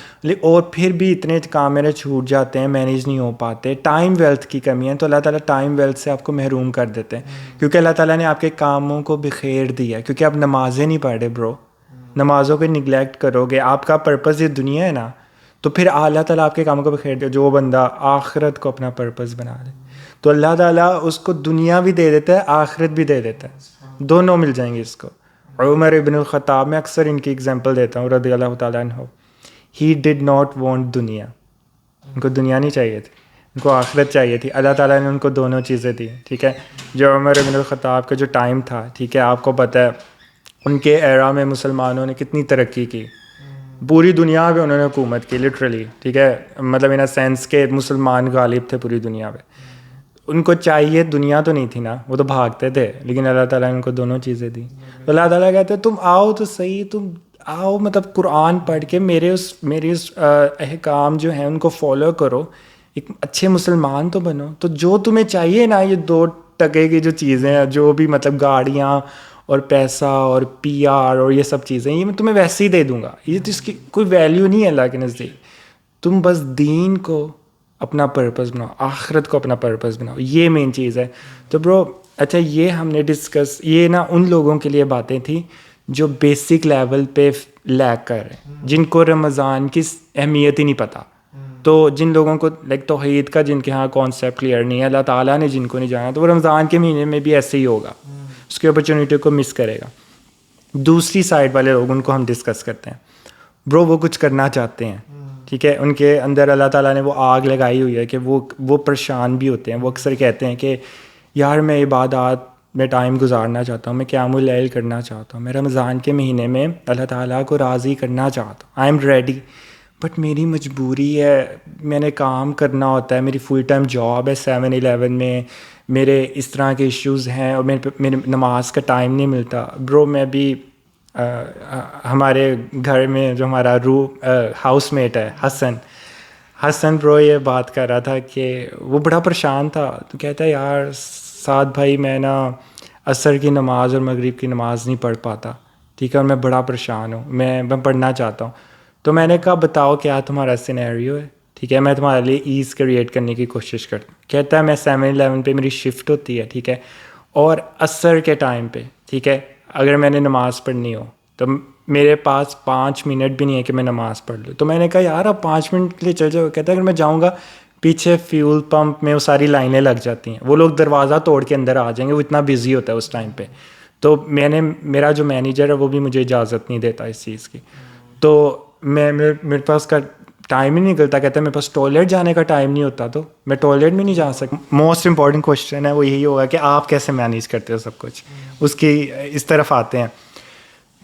اور پھر بھی اتنے کام میرے چھوٹ جاتے ہیں, مینیج نہیں ہو پاتے, ٹائم ویلتھ کی کمی ہے. تو اللہ تعالیٰ ٹائم ویلتھ سے آپ کو محروم کر دیتے ہیں, کیونکہ اللہ تعالیٰ نے آپ کے کاموں کو بخیر دیا ہے, کیونکہ آپ نمازیں نہیں پڑھ رہے برو, نمازوں کو نگلیکٹ کرو گے, آپ کا پرپس یہ دنیا ہے نا, تو پھر اللہ تعالیٰ آپ کے کاموں کو بخیر دے. جو بندہ آخرت کو اپنا پرپس بنا لے تو اللہ تعالیٰ اس کو دنیا بھی دے دیتا ہے, آخرت بھی دے دیتا ہے, دونوں مل جائیں گے اس کو. عمر ابن الخطاب, میں اکثر ان کی ایگزامپل دیتا ہوں رضی اللہ تعالیٰ عنہ, ہی ڈڈ ناٹ وانٹ دنیا, ان کو دنیا نہیں چاہیے تھی, ان کو آخرت چاہیے تھی. اللہ تعالیٰ نے ان کو دونوں چیزیں دی, ٹھیک ہے. جو عمر ابن الخطاب کا جو ٹائم تھا, ٹھیک ہے, آپ کو پتہ ہے ان کے ایرا میں مسلمانوں نے کتنی ترقی کی, پوری دنیا پہ انہوں نے حکومت کی لٹرلی, ٹھیک ہے, مطلب ان اے سینس کہ مسلمان غالب تھے پوری دنیا پہ. ان کو چاہیے دنیا تو نہیں تھی نا, وہ تو بھاگتے تھے, لیکن اللہ تعالیٰ نے ان کو دونوں چیزیں دی. تو اللہ تعالیٰ کہتے ہیں تم آؤ تو صحیح, تم آؤ مطلب قرآن پڑھ کے میرے اس احکام جو ہیں ان کو فالو کرو, ایک اچھے مسلمان تو بنو. تو جو تمہیں چاہیے نا, یہ 2% کی جو چیزیں ہیں, جو بھی مطلب گاڑیاں اور پیسہ اور پی آر اور یہ سب چیزیں, یہ میں تمہیں ویسے ہی دے دوں گا, یہ تو اس کی کوئی ویلیو نہیں ہے اللہ کے نزدیک. تم بس دین کو اپنا پرپس بناؤ, آخرت کو اپنا پرپس بناؤ, یہ مین چیز ہے. تو برو اچھا, یہ ہم نے ڈسکس, یہ نا ان لوگوں کے لیے باتیں تھیں جو بیسک لیول پہ لیک کر رہے ہیں, جن کو رمضان کی اہمیت ہی نہیں پتہ. تو جن لوگوں کو لائک توحید کا جن کے ہاں کانسیپٹ کلیئر نہیں ہے, اللہ تعالیٰ نے جن کو نہیں جانا, تو وہ رمضان کے مہینے میں بھی ایسے ہی ہوگا, اس کی اپرچونیٹی کو مس کرے گا. دوسری سائڈ والے لوگ, ان کو ہم ڈسکس کرتے ہیں. برو وہ کچھ کرنا چاہتے ہیں, ٹھیک ہے, ان کے اندر اللہ تعالیٰ نے وہ آگ لگائی ہوئی ہے کہ وہ پریشان بھی ہوتے ہیں. وہ اکثر کہتے ہیں کہ یار میں عبادات میں ٹائم گزارنا چاہتا ہوں, میں قیام اللیل کرنا چاہتا ہوں, میں رمضان کے مہینے میں اللہ تعالیٰ کو راضی کرنا چاہتا ہوں, آئی ایم ریڈی, بٹ میری مجبوری ہے, میں نے کام کرنا ہوتا ہے, میری فل ٹائم جاب ہے 7-11 میں, میرے اس طرح کے ایشوز ہیں, اور میرے نماز کا ٹائم نہیں ملتا. برو میں بھی ہمارے گھر میں جو ہمارا ہاؤس میٹ ہے حسن برو, یہ بات کر رہا تھا کہ وہ بڑا پریشان تھا. تو کہتا ہے یار سعد بھائی, میں نا عصر کی نماز اور مغرب کی نماز نہیں پڑھ پاتا, ٹھیک ہے, اور میں بڑا پریشان ہوں, میں پڑھنا چاہتا ہوں. تو میں نے کہا بتاؤ کیا تمہارا سینیریو ہے, ٹھیک ہے, میں تمہارے لیے ایز کریٹ کرنے کی کوشش کرتا ہوں. کہتا ہے میں 7-11 پہ میری شفٹ ہوتی ہے, ٹھیک ہے, اور عصر کے ٹائم پہ, ٹھیک ہے, اگر میں نے نماز پڑھنی ہو تو میرے پاس 5 منٹ بھی نہیں ہے کہ میں نماز پڑھ لوں. تو میں نے کہا یار اب 5 منٹ کے لیے چل جاؤ. کہتا ہے اگر میں جاؤں گا پیچھے فیول پمپ میں وہ ساری لائنیں لگ جاتی ہیں, وہ لوگ دروازہ توڑ کے اندر آ جائیں گے, وہ اتنا بزی ہوتا ہے اس ٹائم پہ. تو میرا جو مینیجر ہے وہ بھی مجھے اجازت نہیں دیتا اس چیز کی. تو میرے پاس کا ٹائم ہی نہیں نکلتا. کہتا ہے میرے پاس ٹوائلٹ جانے کا ٹائم نہیں ہوتا, تو میں ٹوائلٹ میں نہیں جا سکتا. موسٹ امپورٹنٹ کوشچن ہے وہ یہی ہوگا کہ آپ کیسے مینیج کرتے ہو سب کچھ, اس کی اس طرف آتے ہیں.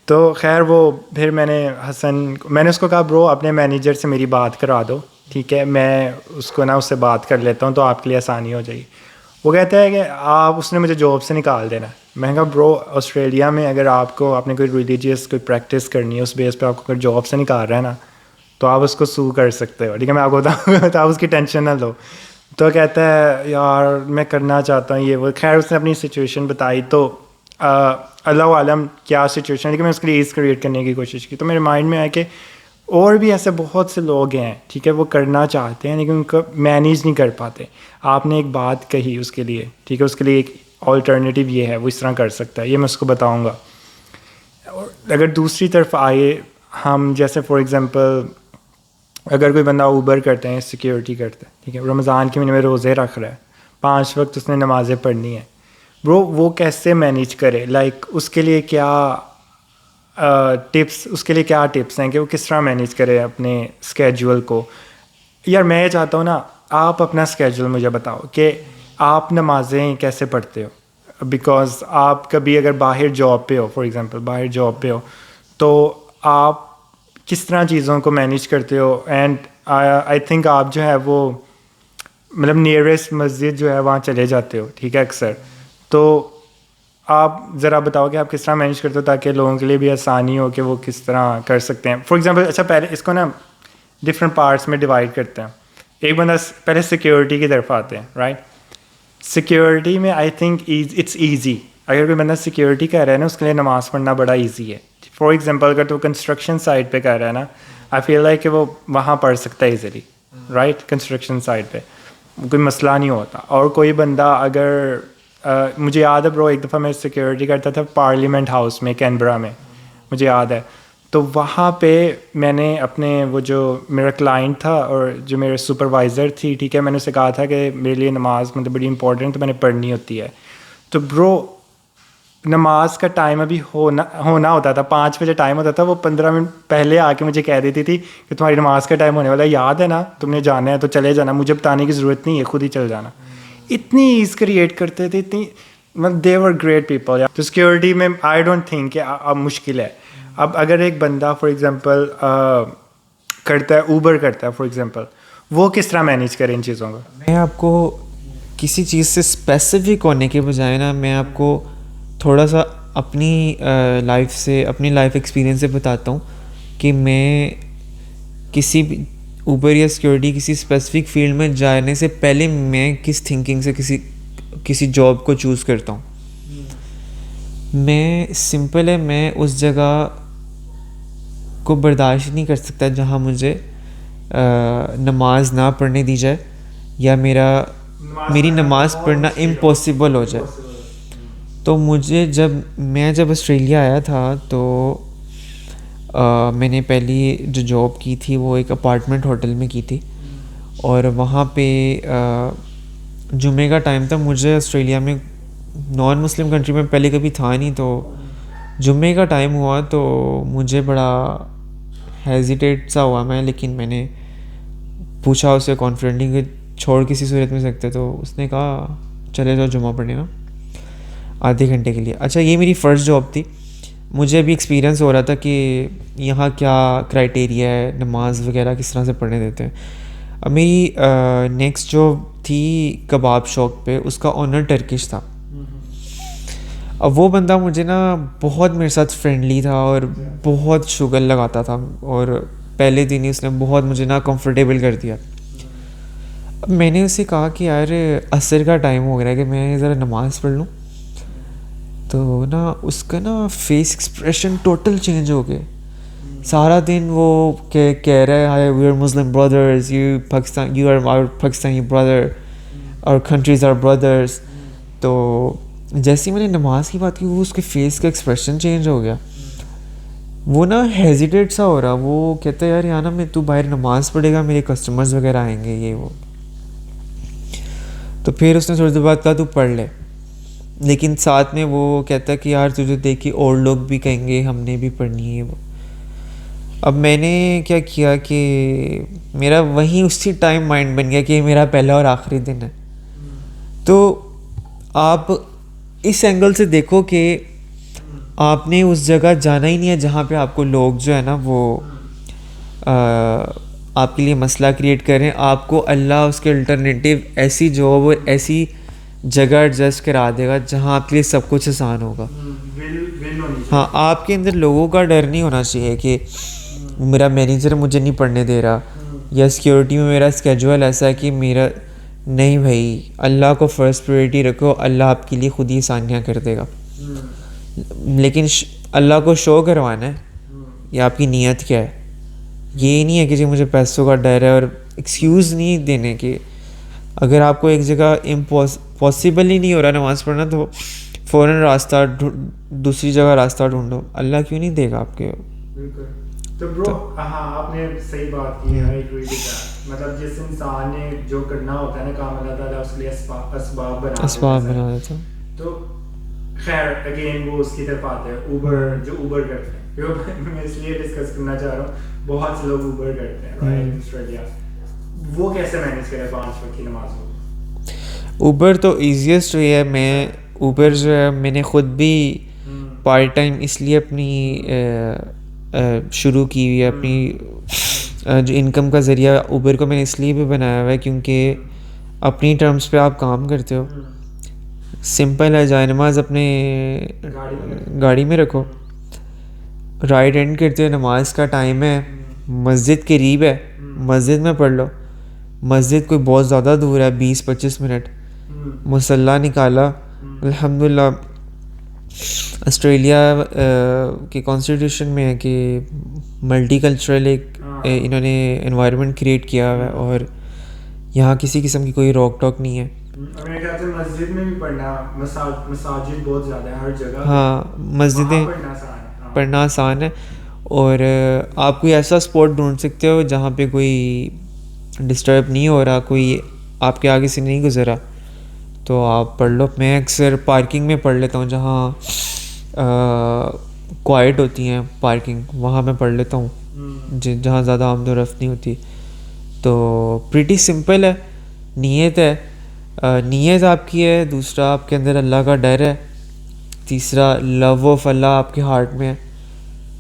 تو خیر وہ پھر میں نے اس کو کہا برو اپنے مینیجر سے میری بات کرا دو, ٹھیک ہے, میں اس کو اس سے بات کر لیتا ہوں تو آپ کے لیے آسانی ہو جائے گی. وہ کہتا ہے کہ اس نے مجھے جاب سے نکال دینا. میں نے کہا برو آسٹریلیا میں اگر آپ نے کوئی ریلیجیس کوئی پریکٹس کرنی ہے, اس بیس پہ آپ کو اگر جاب سے نکال رہا ہے نا, تو آپ اس کو سو کر سکتے ہو, ٹھیک ہے, میں آپ کو بتاؤں تو آپ اس کی ٹینشن نہ لو. تو کہتا ہے یار میں کرنا چاہتا ہوں یہ وہ. خیر اس نے اپنی سچویشن بتائی, تو اللہ عالم کیا سچویشن ہے, لیکن میں اس کے لیے ایز کریٹ کرنے کی کوشش کی. تو میرے مائنڈ میں آیا کہ اور بھی ایسے بہت سے لوگ ہیں, ٹھیک ہے, وہ کرنا چاہتے ہیں لیکن ان کو مینیج نہیں کر پاتے. آپ نے ایک بات کہی اس کے لیے, ٹھیک ہے, اس کے لیے ایک آلٹرنیٹیو یہ ہے, وہ اس طرح کر سکتا ہے, یہ میں اس کو بتاؤں گا. اگر دوسری طرف آئے ہم, جیسے فار ایگزامپل اگر کوئی بندہ اوبر کرتے ہیں, سیکیورٹی کرتے ہیں, ٹھیک ہے, رمضان کے مہینے میں روزے رکھ رہا ہے, 5 وقت اس نے نمازیں پڑھنی ہیں, وہ کیسے مینیج کرے, لائک اس کے لیے کیا ٹپس ہیں کہ وہ کس طرح مینیج کرے اپنے اسکیجول کو. یار میں یہ چاہتا ہوں نا, آپ اپنا اسکیجول مجھے بتاؤ کہ آپ نمازیں کیسے پڑھتے ہو, بیکاز آپ کبھی اگر باہر جاب پہ ہو, فار ایگزامپل باہر جاب پہ ہو, تو آپ کس طرح چیزوں کو مینیج کرتے ہو, اینڈ آئی تھنک آپ جو ہے وہ مطلب نیئرسٹ مسجد جو ہے وہاں چلے جاتے ہو, ٹھیک ہے اکثر, تو آپ ذرا بتاؤ کہ آپ کس طرح مینیج کرتے ہو تاکہ لوگوں کے لیے بھی آسانی ہو کہ وہ کس طرح کر سکتے ہیں. فار ایگزامپل, اچھا پہلے اس کو نا ڈفرینٹ پارٹس میں ڈیوائڈ کرتے ہیں. ایک بندہ پہلے سیکیورٹی کی طرف آتے ہیں, رائٹ. سیکیورٹی میں آئی تھنک اٹس ایزی. اگر کوئی بندہ سیکیورٹی کر رہا ہے نا, اس کے لیے نماز پڑھنا بڑا ایزی ہے. فار ایگزامپل اگر تو کنسٹرکشن سائٹ پہ کر رہا ہے نا, آئی فیل لائک کہ وہ وہاں پڑھ سکتا ہے ایزیلی, رائٹ. کنسٹرکشن سائٹ پہ کوئی مسئلہ نہیں ہوتا. اور کوئی بندہ اگر مجھے یاد ہے برو, ایک دفعہ میں سیکیورٹی کرتا تھا پارلیمنٹ ہاؤس میں کینبرا میں, مجھے یاد ہے. تو وہاں پہ میں نے اپنے وہ جو میرا کلائنٹ تھا اور جو میرے سپروائزر تھی, ٹھیک ہے, میں نے اسے کہا تھا کہ میرے لیے نماز مطلب بڑی امپورٹنٹ تو میں نے پڑھنی ہوتی ہے. تو برو نماز کا ٹائم ابھی ہونا ہوتا تھا, 5 بجے ٹائم ہوتا تھا, وہ 15 منٹ پہلے آ کے مجھے کہہ دیتی تھی کہ تمہاری نماز کا ٹائم ہونے والا ہے, یاد ہے نا, تم نے جانا ہے تو چلے جانا, مجھے بتانے کی ضرورت نہیں ہے, خود ہی چل جانا. اتنی ایز کریٹ کرتے تھے, اتنی مطلب دے ور گریٹ پیپل. تو سیکیورٹی میں آئی ڈونٹ تھنک کہ اب مشکل ہے. اب اگر ایک بندہ فار ایگزامپل کرتا ہے, اوبر کرتا ہے فار ایگزامپل, وہ کس طرح مینیج کرے ان چیزوں کو؟ میں آپ کو کسی چیز سے اسپیسیفک ہونے کے بجائے نا, میں آپ کو تھوڑا سا اپنی لائف سے, اپنی لائف ایکسپیرینس سے بتاتا ہوں کہ میں کسی بھی اوبر یا سیکیورٹی کسی اسپیسیفک فیلڈ میں جانے سے پہلے میں کس تھنکنگ سے کسی جاب کو چوز کرتا ہوں. میں سمپل ہے, میں اس جگہ کو برداشت نہیں کر سکتا جہاں مجھے نماز نہ پڑھنے دی جائے یا میری نماز پڑھنا امپاسبل ہو جائے. تو مجھے جب آسٹریلیا آیا تھا تو میں نے پہلی جو جاب کی تھی وہ ایک اپارٹمنٹ ہوٹل میں کی تھی, اور وہاں پہ جمعے کا ٹائم تھا. مجھے آسٹریلیا میں نان مسلم کنٹری میں پہلے کبھی تھا نہیں, تو جمعے کا ٹائم ہوا تو مجھے بڑا ہیزیٹیٹ سا ہوا میں, لیکن میں نے پوچھا اسے کانفیڈنٹلی کہ چھوڑ کسی صورت میں سکتے, تو اس نے کہا چلے جاؤ جمعہ پڑھنے نا آدھے گھنٹے کے لیے. اچھا, یہ میری فرسٹ جاب تھی. مجھے ابھی ایکسپیرینس ہو رہا تھا کہ یہاں کیا کرائٹیریا ہے, نماز وغیرہ کس طرح سے پڑھنے دیتے ہیں. اب میری نیکسٹ جاب تھی کباب شاپ پہ, اس کا آنر ٹرکش تھا. اب وہ بندہ مجھے نا بہت میرے ساتھ فرینڈلی تھا اور بہت شوگر لگاتا تھا, اور پہلے دن ہی اس نے بہت مجھے نا کمفرٹیبل کر دیا. اب میں نے اسے کہا کہ یار عصر کا ٹائم ہو گیا ہے کہ میں ذرا نماز پڑھ لوں. تو نا اس کا نا فیس ایکسپریشن ٹوٹل چینج ہو گئے. سارا دن وہ کہہ رہا ہے we are Muslim brothers, you are our Pakistani brother, اور کنٹریز آر برادرز. تو جیسے ہی میں نے نماز کی بات کی, وہ اس کے فیس کا ایکسپریشن چینج ہو گیا. وہ نا ہیزیٹیٹ سا ہو رہا. وہ کہتا ہے یار یہاں نا میں تو باہر نماز پڑھے گا, میرے کسٹمرز وغیرہ آئیں گے یہ وہ. تو پھر اس نے تھوڑی دیر بعد کہا تو پڑھ لے, لیکن ساتھ میں وہ کہتا ہے کہ یار تجھے دیکھی اور لوگ بھی کہیں گے ہم نے بھی پڑھنی ہے وہ. اب میں نے کیا کیا کہ میرا وہیں اسی ٹائم مائنڈ بن گیا کہ یہ میرا پہلا اور آخری دن ہے. تو آپ اس اینگل سے دیکھو کہ آپ نے اس جگہ جانا ہی نہیں ہے جہاں پہ آپ کو لوگ جو ہے نا وہ آپ کے لیے مسئلہ کریٹ کریں. آپ کو اللہ اس کے الٹرنیٹیو ایسی جاب اور ایسی جگہ ایڈجسٹ کرا دے گا جہاں آپ کے لیے سب کچھ آسان ہوگا. ہاں, آپ کے اندر لوگوں کا ڈر نہیں ہونا چاہیے کہ میرا مینیجر مجھے نہیں پڑھنے دے رہا, یا سیکیورٹی میں میرا اسکیجول ایسا ہے کہ میرا نہیں. بھائی اللہ کو فرسٹ پریورٹی رکھو, اللہ آپ کے لیے خود ہی آسانیاں کر دے گا. لیکن اللہ کو شو کروانا ہے, یا آپ کی نیت کیا ہے. یہ نہیں ہے کہ جی مجھے پیسوں کا ڈر ہے, اور ایکسکیوز نہیں دینے کہ اگر آپ کو ایک جگہ پاسبل ہی نہیں ہو رہا نماز پڑھنا تو فوراً راستہ دوسری جگہ راستہ ڈھونڈو. اللہ کیوں نہیں دے گا آپ کے. تو برو ہاں آپ نے صحیح بات کی ہے, مطلب جس انسان نے جو کرنا ہوتا ہے نا کام, اللہ تعالیٰ اس کے لیے اسباب بنا دیتا ہے. تو خیر اگین وہ اس کی طرف آتے ہیں اوبر, جو اوبر کرتے ہیں. میں اس لیے ڈسکس کرنا چاہ رہا ہوں, بہت سے لوگ اوبر کرتے ہیں رائٹ آسٹریلیا. وہ کیسے مینیج کرے 5 وقت کی نماز کو؟ اوبر تو ایزیسٹ وے ہے. میں اوبر جو ہے میں نے خود بھی پارٹ ٹائم اس لیے اپنی شروع کی ہوئی ہے, اپنی جو انکم کا ذریعہ اوبر کو میں نے اس لیے بھی بنایا ہوا ہے کیونکہ اپنی ٹرمز پہ آپ کام کرتے ہو. سمپل ہے, جائے نماز اپنے گاڑی میں رکھو, رائٹ اینڈ کرتے ہو, نماز کا ٹائم ہے, مسجد قریب ہے, مسجد میں پڑھ لو. مسجد کوئی بہت زیادہ دور ہے, 20-25 منٹ, مصلی نکالا. الحمدللہ آسٹریلیا کے کانسٹیٹیوشن میں ہے کہ ملٹی کلچرل ایک انہوں نے انوائرمنٹ کریٹ کیا ہوا ہے, اور یہاں کسی قسم کی کوئی روک ٹوک نہیں ہے. میرے خیال سے مسجد میں بھی پڑھنا, مساجد بہت زیادہ ہیں ہر جگہ. ہاں, مسجدیں پڑھنا آسان ہے, اور آپ کوئی ایسا اسپاٹ ڈھونڈ سکتے ہو جہاں پہ کوئی ڈسٹرب نہیں ہو رہا, کوئی آپ کے آگے سے نہیں گزرا, تو آپ پڑھ لو. میں اکثر پارکنگ میں پڑھ لیتا ہوں, جہاں کوائٹ ہوتی ہیں پارکنگ, وہاں میں پڑھ لیتا ہوں, جہاں زیادہ آمد و رفت نہیں ہوتی. تو پریٹی سمپل ہے, نیت ہے, نیت آپ کی ہے, دوسرا آپ کے اندر اللہ کا ڈر ہے, تیسرا لو آف اللہ آپ کے ہارٹ میں ہے.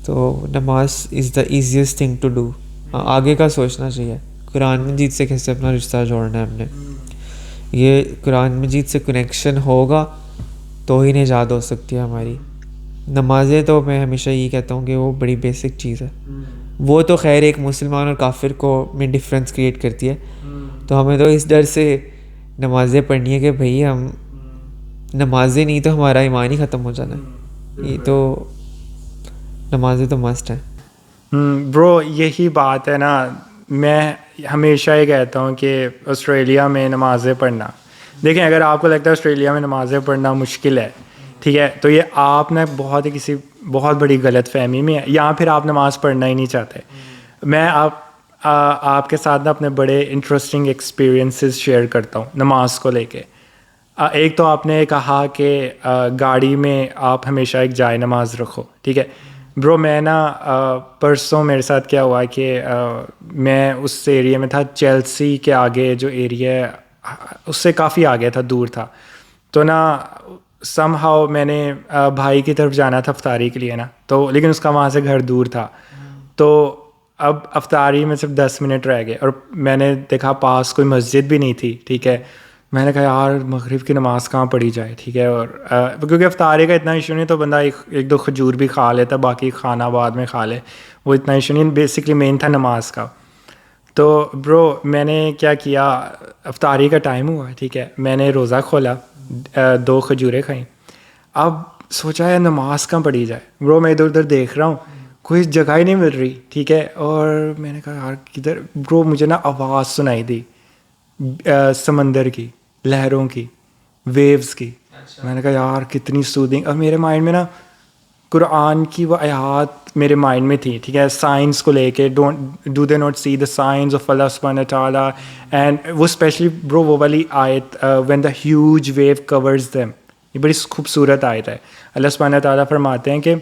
تو نماز is the easiest thing to do. آگے کا سوچنا چاہیے, قرآن مجید سے کیسے اپنا رشتہ جوڑنا ہے ہم نے. یہ قرآن مجید سے کنیکشن ہوگا تو ہی نجات ہو سکتی ہے ہماری. نمازیں تو میں ہمیشہ یہ کہتا ہوں کہ وہ بڑی بیسک چیز ہے. وہ تو خیر ایک مسلمان اور کافر کو میں ڈفرینس کریٹ کرتی ہے, تو ہمیں تو اس ڈر سے نمازیں پڑھنی ہے کہ بھئی ہم نمازیں نہیں تو ہمارا ایمان ہی ختم ہو جانا ہے. یہ تو نمازیں تو مسٹ ہیں. برو یہی بات ہے نا, میں ہمیشہ یہ کہتا ہوں کہ آسٹریلیا میں نمازیں پڑھنا, دیکھیں اگر آپ کو لگتا ہے آسٹریلیا میں نمازیں پڑھنا مشکل ہے, ٹھیک ہے, تو یہ آپ نے کسی بہت بڑی غلط فہمی میں ہے, یہاں پھر آپ نماز پڑھنا ہی نہیں چاہتے. میں آپ کے ساتھ نا اپنے بڑے انٹرسٹنگ ایکسپیرینسز شیئر کرتا ہوں نماز کو لے کے. ایک تو آپ نے کہا کہ گاڑی میں آپ ہمیشہ ایک جائے نماز رکھو, ٹھیک ہے. برو میں نا پرسوں میرے ساتھ کیا ہوا کہ میں اس ایریے میں تھا, چیلسی کے آگے جو ایریا ہے اس سے کافی آگے تھا, دور تھا. تو نا سم ہاؤ میں نے بھائی کی طرف جانا تھا افطاری کے لیے نا, تو لیکن اس کا وہاں سے گھر دور تھا. تو اب افطاری میں صرف 10 منٹ رہ گئے, اور میں نے دیکھا پاس کوئی مسجد بھی نہیں تھی, ٹھیک ہے. میں نے کہا یار مغرب کی نماز کہاں پڑھی جائے, ٹھیک ہے. اور کیونکہ افطاری کا اتنا ایشو نہیں, تو بندہ ایک دو کھجور بھی کھا لیتا, باقی کھانا بعد میں کھا لے, وہ اتنا ایشو نہیں. بیسکلی مین تھا نماز کا. تو برو میں نے کیا کیا, افطاری کا ٹائم ہوا, ٹھیک ہے, میں نے روزہ کھولا, 2 کھجوریں کھائیں. اب سوچا ہے نماز کہاں پڑھی جائے. برو میں ادھر ادھر دیکھ رہا ہوں, کوئی جگہ ہی نہیں مل رہی, ٹھیک ہے. اور میں نے کہا یار کدھر. برو مجھے نا آواز سنائی دی سمندر کی, لہروں کی, ویوز کی. میں نے کہا یار کتنی سودنگ. اور میرے مائنڈ میں نا قرآن کی وہ آیات میرے مائنڈ میں تھی, ٹھیک ہے, سائنس کو لے کے, do they not see the science of Allah سبحانہ تعالیٰ. اینڈ وہ اسپیشلی برو وہ والی آیت when the huge wave covers them, یہ بڑی خوبصورت آیت ہے. اللہ سبحانہ تعالیٰ فرماتے ہیں کہ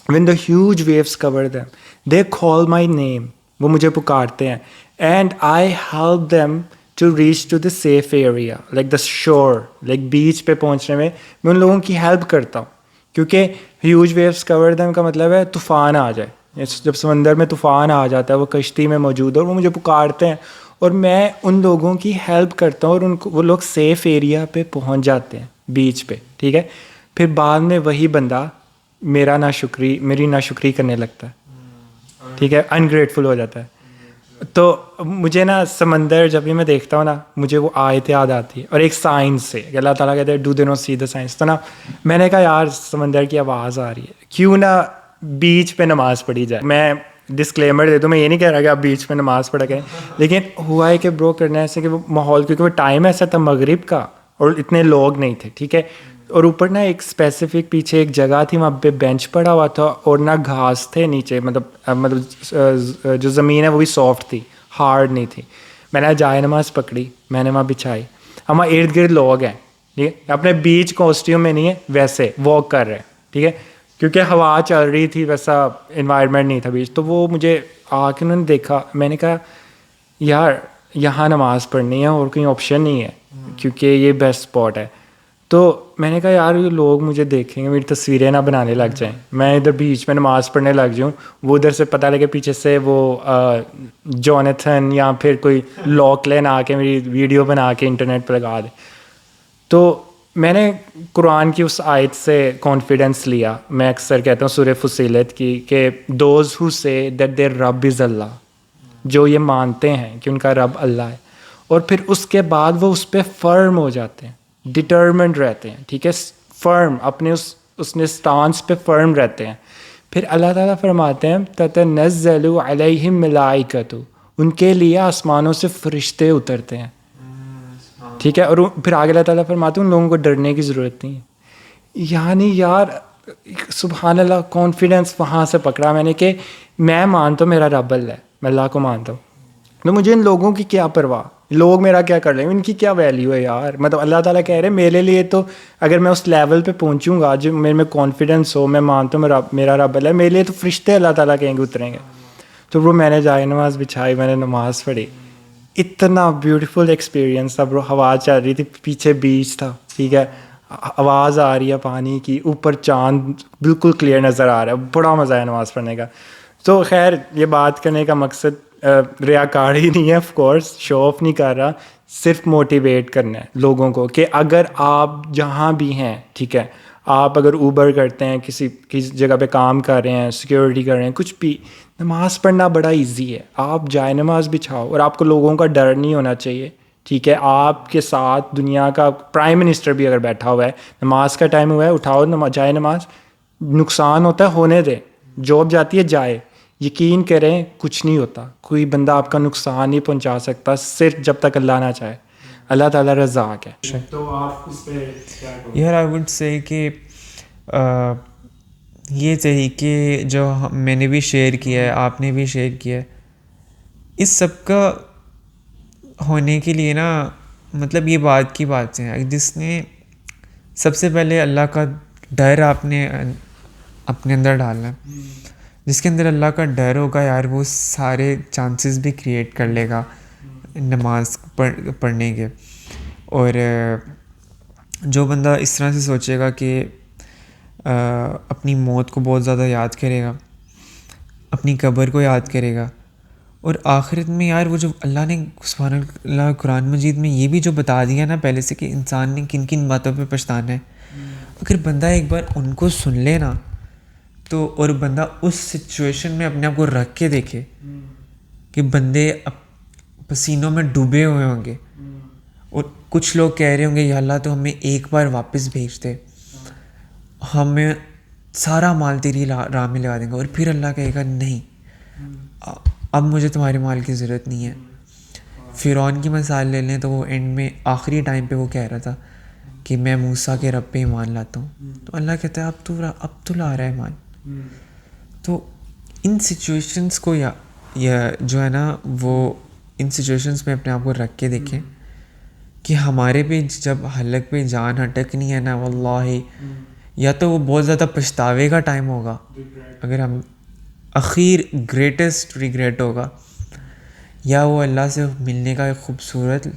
when the huge waves cover them they call my name, وہ مجھے پکارتے ہیں, and I help them to reach to the safe area like the shore, like بیچ پہ پہنچنے میں ان لوگوں کی ہیلپ کرتا ہوں. کیونکہ huge waves cover them کا مطلب ہے طوفان آ جائے, جب سمندر میں طوفان آ جاتا ہے وہ کشتی میں موجود ہے, اور وہ مجھے پکارتے ہیں اور میں ان لوگوں کی ہیلپ کرتا ہوں, اور ان کو وہ لوگ سیف ایریا پہ پہنچ جاتے ہیں بیچ پہ, ٹھیک ہے. پھر بعد میں وہی بندہ میری ناشکری کرنے لگتا ہے, ٹھیک ہے, انگریٹفل ہو جاتا ہے. تو مجھے نا سمندر جب بھی میں دیکھتا ہوں نا مجھے وہ آیت یاد آتی ہے, اور ایک سائنس سے کہ اللہ تعالیٰ کہتے ہیں do they not see the science. تو نا میں نے کہا یار سمندر کی آواز آ رہی ہے, کیوں نہ بیچ پہ نماز پڑھی جائے. میں ڈسکلیمر دے دوں, میں یہ نہیں کہہ رہا کہ آپ بیچ پہ نماز پڑھا کریں, لیکن ہوا ہے کہ برو کرنا ایسے کہ وہ ماحول, کیونکہ وہ ٹائم ایسا تھا مغرب کا اور اتنے لوگ نہیں تھے, ٹھیک ہے. اور اوپر نا ایک اسپیسیفک پیچھے ایک جگہ تھی, وہاں پہ بینچ پڑا ہوا تھا, اور نہ گھاس تھے نیچے, مطلب جو زمین ہے وہ بھی سافٹ تھی, ہارڈ نہیں تھی. میں نے جائے نماز پکڑی, میں نے وہاں بچھائی. ہمارے ارد گرد لوگ ہیں, ٹھیک ہے, اپنے بیچ کاسٹیوم میں نہیں ہے, ویسے واک کر رہے ہیں, ٹھیک ہے, کیونکہ ہوا چل رہی تھی, ویسا انوائرمنٹ نہیں تھا بیچ. تو وہ مجھے آ کے انہوں نے دیکھا, میں نے کہا یار یہاں نماز پڑھنی ہے اور کوئی آپشن نہیں ہے, کیونکہ یہ بیسٹ اسپاٹ ہے. تو میں نے کہا یار یہ لوگ مجھے دیکھیں گے، میری تصویریں نہ بنانے لگ جائیں، میں ادھر بیچ میں نماز پڑھنے لگ جاؤں، وہ ادھر سے پتہ لگے پیچھے سے وہ جونیتھن یا پھر کوئی لاکلین آ کے میری ویڈیو بنا کے انٹرنیٹ پہ لگا دے. تو میں نے قرآن کی اس آیت سے کانفیڈنس لیا. میں اکثر کہتا ہوں سورہ فصیلت کی کہ دوز ہو سے دیٹ دیر رب از اللہ، جو یہ مانتے ہیں کہ ان کا رب اللہ ہے، اور پھر اس کے بعد وہ اس پہ فرم ہو جاتے ہیں، ڈٹرمنڈ رہتے ہیں، ٹھیک ہے، فرم اپنے اس نے اسٹانس پہ فرم رہتے ہیں. پھر اللہ تعالیٰ فرماتے ہیں تتنزل علیہم ملائکۃ، ان کے لیے آسمانوں سے فرشتے اترتے ہیں، ٹھیک ہے. اور پھر آگے اللہ تعالیٰ فرماتے ہیں ان لوگوں کو ڈرنے کی ضرورت نہیں ہے. یعنی یار سبحان اللہ، کانفیڈنس وہاں سے پکڑا میں نے کہ میں مانتا ہوں میرا رب اللہ ہے، میں اللہ کو مانتا ہوں، تو مجھے ان لوگوں کی کیا پرواہ، لوگ میرا کیا کر لیں گے، ان کی کیا ویلیو ہے یار. مطلب اللہ تعالیٰ کہہ رہے ہیں میرے لیے تو اگر میں اس لیول پہ پہنچوں گا جو میرے میں کانفیڈنس ہو، میں مانتا ہوں میرا رب اللہ ہے، میرے لیے تو فرشتے اللہ تعالیٰ کہیں گے اتریں گے. تو برو میں نے جائے نماز بچھائی، میں نے نماز پڑھی، اتنا بیوٹیفل ایکسپیرینس تھا برو. ہوا چل رہی تھی، پیچھے بیچ تھا، ٹھیک ہے، آواز آ رہی ہے پانی کی، اوپر چاند بالکل کلیئر نظر آ رہا ہے، بڑا مزہ ہے نماز پڑھنے کا. تو خیر یہ بات کرنے کا مقصد ریاکاری نہیں ہے، آف کورس شو آف نہیں کر رہا، صرف موٹیویٹ کرنا ہے لوگوں کو کہ اگر آپ جہاں بھی ہیں، ٹھیک ہے، آپ اگر اوبر کرتے ہیں، کسی جگہ پہ کام کر رہے ہیں، سیکیورٹی کر رہے ہیں، کچھ بھی، نماز پڑھنا بڑا ایزی ہے. آپ جائے نماز بچھاؤ، اور آپ کو لوگوں کا ڈر نہیں ہونا چاہیے، ٹھیک ہے. آپ کے ساتھ دنیا کا پرائم منسٹر بھی اگر بیٹھا ہوا ہے، نماز کا ٹائم ہوا ہے، اٹھاؤ جائے نماز، نقصان ہوتا ہے ہونے دیں، جاب جاتی ہے جائے، یقین کریں کچھ نہیں ہوتا، کوئی بندہ آپ کا نقصان نہیں پہنچا سکتا صرف جب تک اللہ نہ چاہے. اللہ تعالیٰ رزاق ہے. تو آپ اس پہ کیا کہو؟ یار آئی وڈ سے کہ یہ طریقے جو میں نے بھی شیئر کیا ہے، آپ نے بھی شیئر کیا ہے، اس سب کا ہونے کے لیے نا مطلب یہ بات کی بات ہے، جس نے سب سے پہلے اللہ کا ڈر آپ نے اپنے اندر ڈالنا ہے. جس کے اندر اللہ کا ڈر ہوگا یار، وہ سارے چانسز بھی کریٹ کر لے گا نماز پڑھنے کے. اور جو بندہ اس طرح سے سوچے گا کہ اپنی موت کو بہت زیادہ یاد کرے گا، اپنی قبر کو یاد کرے گا، اور آخرت میں یار وہ جو اللہ نے سبحان اللہ قرآن مجید میں یہ بھی جو بتا دیا نا پہلے سے کہ انسان نے کن کن باتوں پہ پچھتانا ہے، اگر بندہ ایک بار ان کو سن لے نا تو، اور بندہ اس سچویشن میں اپنے آپ کو رکھ کے دیکھے کہ بندے پسینوں میں ڈوبے ہوئے ہوں گے، اور کچھ لوگ کہہ رہے ہوں گے یا اللہ تو ہمیں ایک بار واپس بھیج دے، ہمیں سارا مال تیری راہ میں لگا دیں گے، اور پھر اللہ کہے گا نہیں اب مجھے تمہارے مال کی ضرورت نہیں ہے. فرعون کی مثال لے لیں تو وہ اینڈ میں آخری ٹائم پہ وہ کہہ رہا تھا کہ میں موسیٰ کے رب پہ ایمان لاتا ہوں، تو اللہ کہتا ہے اب تو لا رہا ہے ایمان. تو ان سچویشنس کو یا جو ہے نا وہ ان سچویشنس میں اپنے آپ کو رکھ کے دیکھیں کہ ہمارے پہ جب حلق پہ جان اٹکنی ہے نا، واللہ یا تو وہ بہت زیادہ پچھتاوے کا ٹائم ہوگا، اگر ہم اخیر گریٹسٹ ریگریٹ ہوگا، یا وہ اللہ سے ملنے کا ایک خوبصورت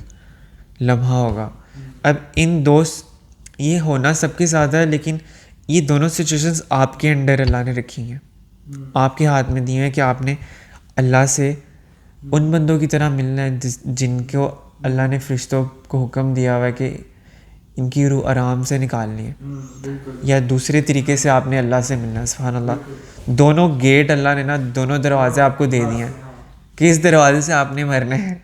لمحہ ہوگا. اب ان دوست یہ ہونا سب کے ساتھ ہے، لیکن یہ دونوں سچویشنز آپ کے انڈر اللہ نے رکھی ہیں، آپ کے ہاتھ میں دی ہیں کہ آپ نے اللہ سے ان بندوں کی طرح ملنا ہے جن کو اللہ نے فرشتوں کو حکم دیا ہوا ہے کہ ان کی روح آرام سے نکالنی ہے، یا دوسرے طریقے سے آپ نے اللہ سے ملنا ہے. سبحان اللہ، دونوں گیٹ اللہ نے نا، دونوں دروازے آپ کو دے دیے ہیں کہ اس دروازے سے آپ نے مرنا ہے.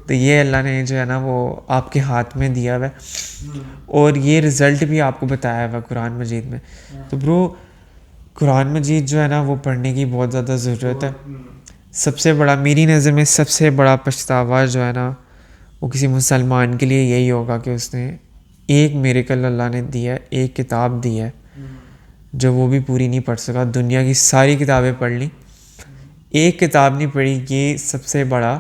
تو یہ اللہ نے جو ہے نا وہ آپ کے ہاتھ میں دیا ہوا ہے، اور یہ رزلٹ بھی آپ کو بتایا ہوا قرآن مجید میں. تو برو قرآن مجید جو ہے نا وہ پڑھنے کی بہت زیادہ ضرورت ہے. سب سے بڑا میری نظر میں سب سے بڑا پچھتاوا جو ہے نا وہ کسی مسلمان کے لیے یہی ہوگا کہ اس نے ایک میریکل اللہ نے دیا ہے، ایک کتاب دی ہے جو وہ بھی پوری نہیں پڑھ سکا. دنیا کی ساری کتابیں پڑھ لیں، ایک کتاب نہیں پڑھی. یہ سب سے بڑا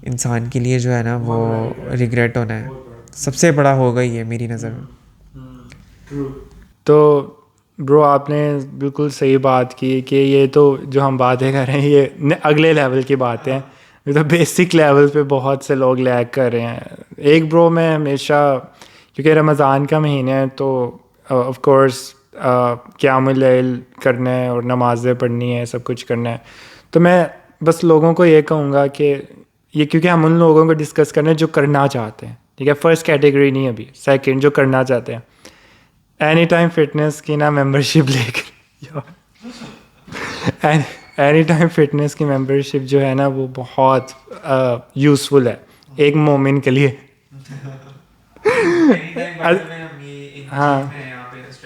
انسان کے لیے جو ہے نا وہ ریگریٹ ہونا ہے، سب سے بڑا ہوگا ہی ہے میری نظر میں. تو برو آپ نے بالکل صحیح بات کی کہ یہ تو جو ہم باتیں کر رہے ہیں یہ اگلے لیول کی باتیں ہیں، یہ تو بیسک لیول پہ بہت سے لوگ لیگ کر رہے ہیں. ایک برو میں ہمیشہ کیونکہ رمضان کا مہینہ ہے تو آف کورس قیام اللیل کرنا ہے اور نمازیں پڑھنی ہے, سب کچھ کرنا ہے. تو میں بس لوگوں کو یہ کہوں گا کہ یہ, کیونکہ ہم ان لوگوں کو ڈسکس کرنے جو کرنا چاہتے ہیں, ٹھیک ہے, فرسٹ کیٹیگری نہیں ابھی, سیکنڈ جو کرنا چاہتے ہیں. اینی ٹائم فٹنس کی نا ممبرشپ لے کر, اینی ٹائم فٹنس کی ممبرشپ جو ہے نا وہ بہت یوزفل ہے ایک مومن کے لیے. ہاں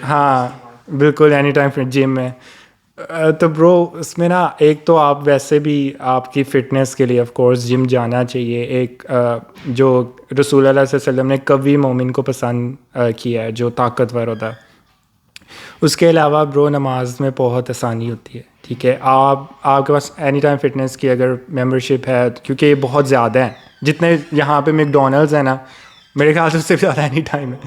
ہاں بالکل, اینی ٹائم فٹ جم میں. تو برو اس میں نا ایک تو آپ ویسے بھی آپ کی فٹنس کے لیے آف کورس جم جانا چاہیے. ایک جو رسول اللہ صلی اللہ علیہ وسلم نے قوی مومن کو پسند کیا ہے, جو طاقتور ہوتا ہے. اس کے علاوہ برو نماز میں بہت آسانی ہوتی ہے, ٹھیک ہے. آپ کے پاس اینی ٹائم فٹنس کی اگر ممبرشپ ہے, کیونکہ یہ بہت زیادہ ہیں, جتنے یہاں پہ میک ڈونلڈز ہیں نا میرے خیال سے اس سے زیادہ اینی ٹائم ہے,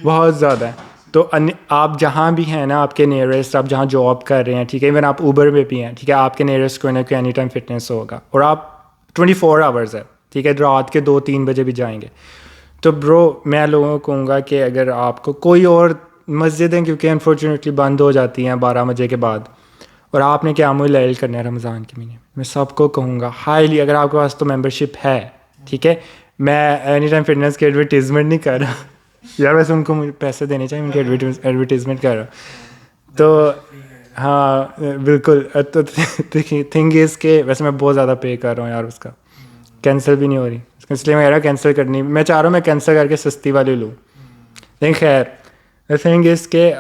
بہت زیادہ ہے. تو آپ جہاں بھی ہیں نا, آپ کے نیئرسٹ, آپ جہاں جاب کر رہے ہیں, ٹھیک ہے, ایون آپ اوبر میں بھی ہیں, ٹھیک ہے, آپ کے نیئرسٹ کوئی نہ کوئی اینی ٹائم فٹنس ہوگا. اور آپ 24 آورز ہے, ٹھیک ہے, رات کے 2-3 بجے بھی جائیں گے. تو برو میں لوگوں کو کہوں گا کہ اگر آپ کو کوئی اور مسجدیں کیونکہ انفارچونیٹلی بند ہو جاتی ہیں 12 بجے کے بعد, اور آپ نے قیام اللیل کرنا ہے رمضان کے مہینے میں سب کو کہوں گا ہائیلی, اگر آپ کے پاس تو ممبرشپ ہے, ٹھیک ہے. میں اینی ٹائم فٹنس کی ایڈورٹیزمنٹ نہیں کر رہا یار, ویسے ان کو مجھے پیسے دینے چاہیے, ان کی ایڈورٹیزمنٹ کر رہا ہوں. تو ہاں بالکل. تو تھنگ از کہ ویسے میں بہت زیادہ پے کر رہا ہوں یار, اس کا کینسل بھی نہیں ہو رہی, اس لیے میں کہہ رہا کینسل کرنی, میں چاہ رہا ہوں میں کینسل کر کے سستی والی لوں. لیکن خیر تھنگ از کہ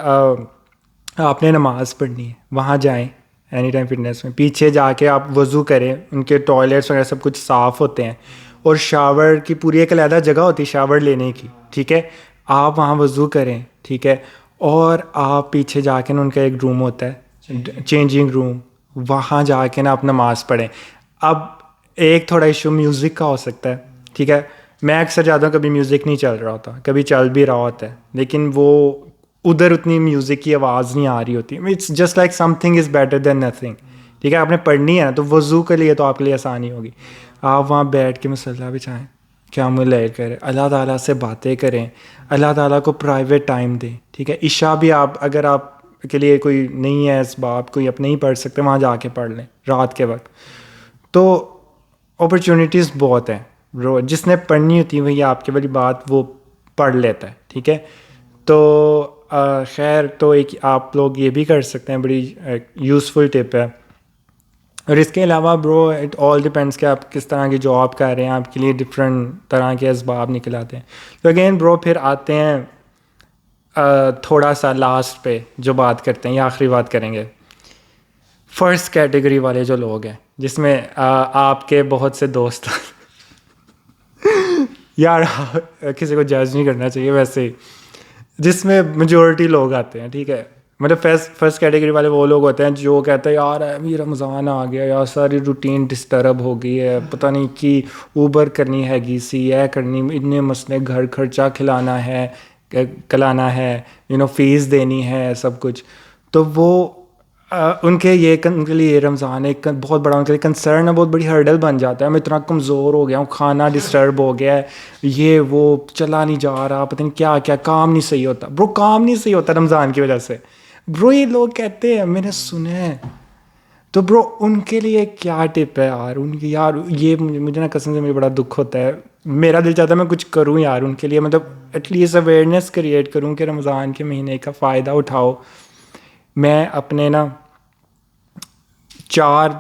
آپ نے نماز پڑھنی ہے, وہاں جائیں اینی ٹائم فٹنس میں, پیچھے جا کے آپ وضو کریں, ان کے ٹوائلٹس وغیرہ سب کچھ صاف ہوتے ہیں, اور شاور کی پوری ایک علیحدہ جگہ ہوتی ہے شاور لینے کی, ٹھیک ہے. آپ وہاں وضو کریں, ٹھیک ہے, اور آپ پیچھے جا کے نا ان کا ایک روم ہوتا ہے چینجنگ روم, وہاں جا کے نا آپ نماز پڑھیں. اب ایک تھوڑا ایشو میوزک کا ہو سکتا ہے, ٹھیک ہے, میں اکثر جاتا ہوں کبھی میوزک نہیں چل رہا ہوتا, کبھی چل بھی رہا ہوتا ہے, لیکن وہ ادھر اتنی میوزک کی آواز نہیں آ رہی ہوتی. It's just like something is better than nothing, ٹھیک ہے. آپ نے پڑھنی ہے نا تو وضو کے لیے تو آپ کے لیے آسانی ہوگی, آپ وہاں بیٹھ کے مصلی بچھائیں, قیام اللیل کریں, اللہ تعالیٰ سے باتیں کریں, اللہ تعالیٰ کو پرائیویٹ ٹائم دیں, ٹھیک ہے. عشاء بھی آپ اگر آپ کے لیے کوئی نہیں ہے اسباب, کوئی آپ نہیں پڑھ سکتے, وہاں جا کے پڑھ لیں رات کے وقت. تو اپرچونیٹیز بہت ہیں برو, جس نے پڑھنی ہوتی ہے وہی آپ کی والی بات وہ پڑھ لیتا ہے, ٹھیک ہے. تو خیر تو ایک آپ لوگ یہ بھی کر سکتے ہیں, بڑی یوزفل ٹپ ہے. اور اس کے علاوہ برو اٹ آل ڈپینڈس کہ آپ کس طرح کی جاب کر رہے ہیں, آپ کے لیے ڈفرینٹ طرح کے اسباب نکل آتے ہیں. تو اگین برو پھر آتے ہیں تھوڑا سا لاسٹ پہ جو بات کرتے ہیں, یا آخری بات کریں گے, فرسٹ کیٹیگری والے جو لوگ ہیں, جس میں آپ کے بہت سے دوست یار کسی کو جج نہیں کرنا چاہیے ویسے ہی, جس میں میجورٹی لوگ آتے ہیں, ٹھیک ہے. مطلب فرسٹ کیٹیگری والے وہ لوگ ہوتے ہیں جو کہتے ہیں یار ابھی رمضان آ گیا, یار ساری روٹین ڈسٹرب ہو گئی ہے, پتہ نہیں کہ اوبر کرنی ہے, گی سی ہے کرنی, اتنے مسئلے, گھر خرچہ کھلانا ہے, فیس دینی ہے, سب کچھ. تو وہ ان کے لیے یہ رمضان ایک بہت بڑا ان کے لیے کنسرن ہے, بہت بڑی ہرڈل بن جاتا ہے. میں اتنا کمزور ہو گیا ہوں, کھانا ڈسٹرب ہو گیا ہے, یہ وہ چلا نہیں جا رہا, پتہ نہیں کیا کیا, کام نہیں صحیح ہوتا. برو کام نہیں صحیح ہوتا رمضان کی وجہ سے, برو یہ لوگ کہتے ہیں, میں نے سنے ہیں. تو برو ان کے لیے کیا ٹپ ہے یار, ان کی یار یہ مجھے نا قسم سے مجھے بڑا دکھ ہوتا ہے, میرا دل چاہتا ہے میں کچھ کروں یار ان کے لیے, مطلب ایٹ لیسٹ اویئرنیس کریٹ کروں کہ رمضان کے مہینے کا فائدہ اٹھاؤ. میں اپنے نا 4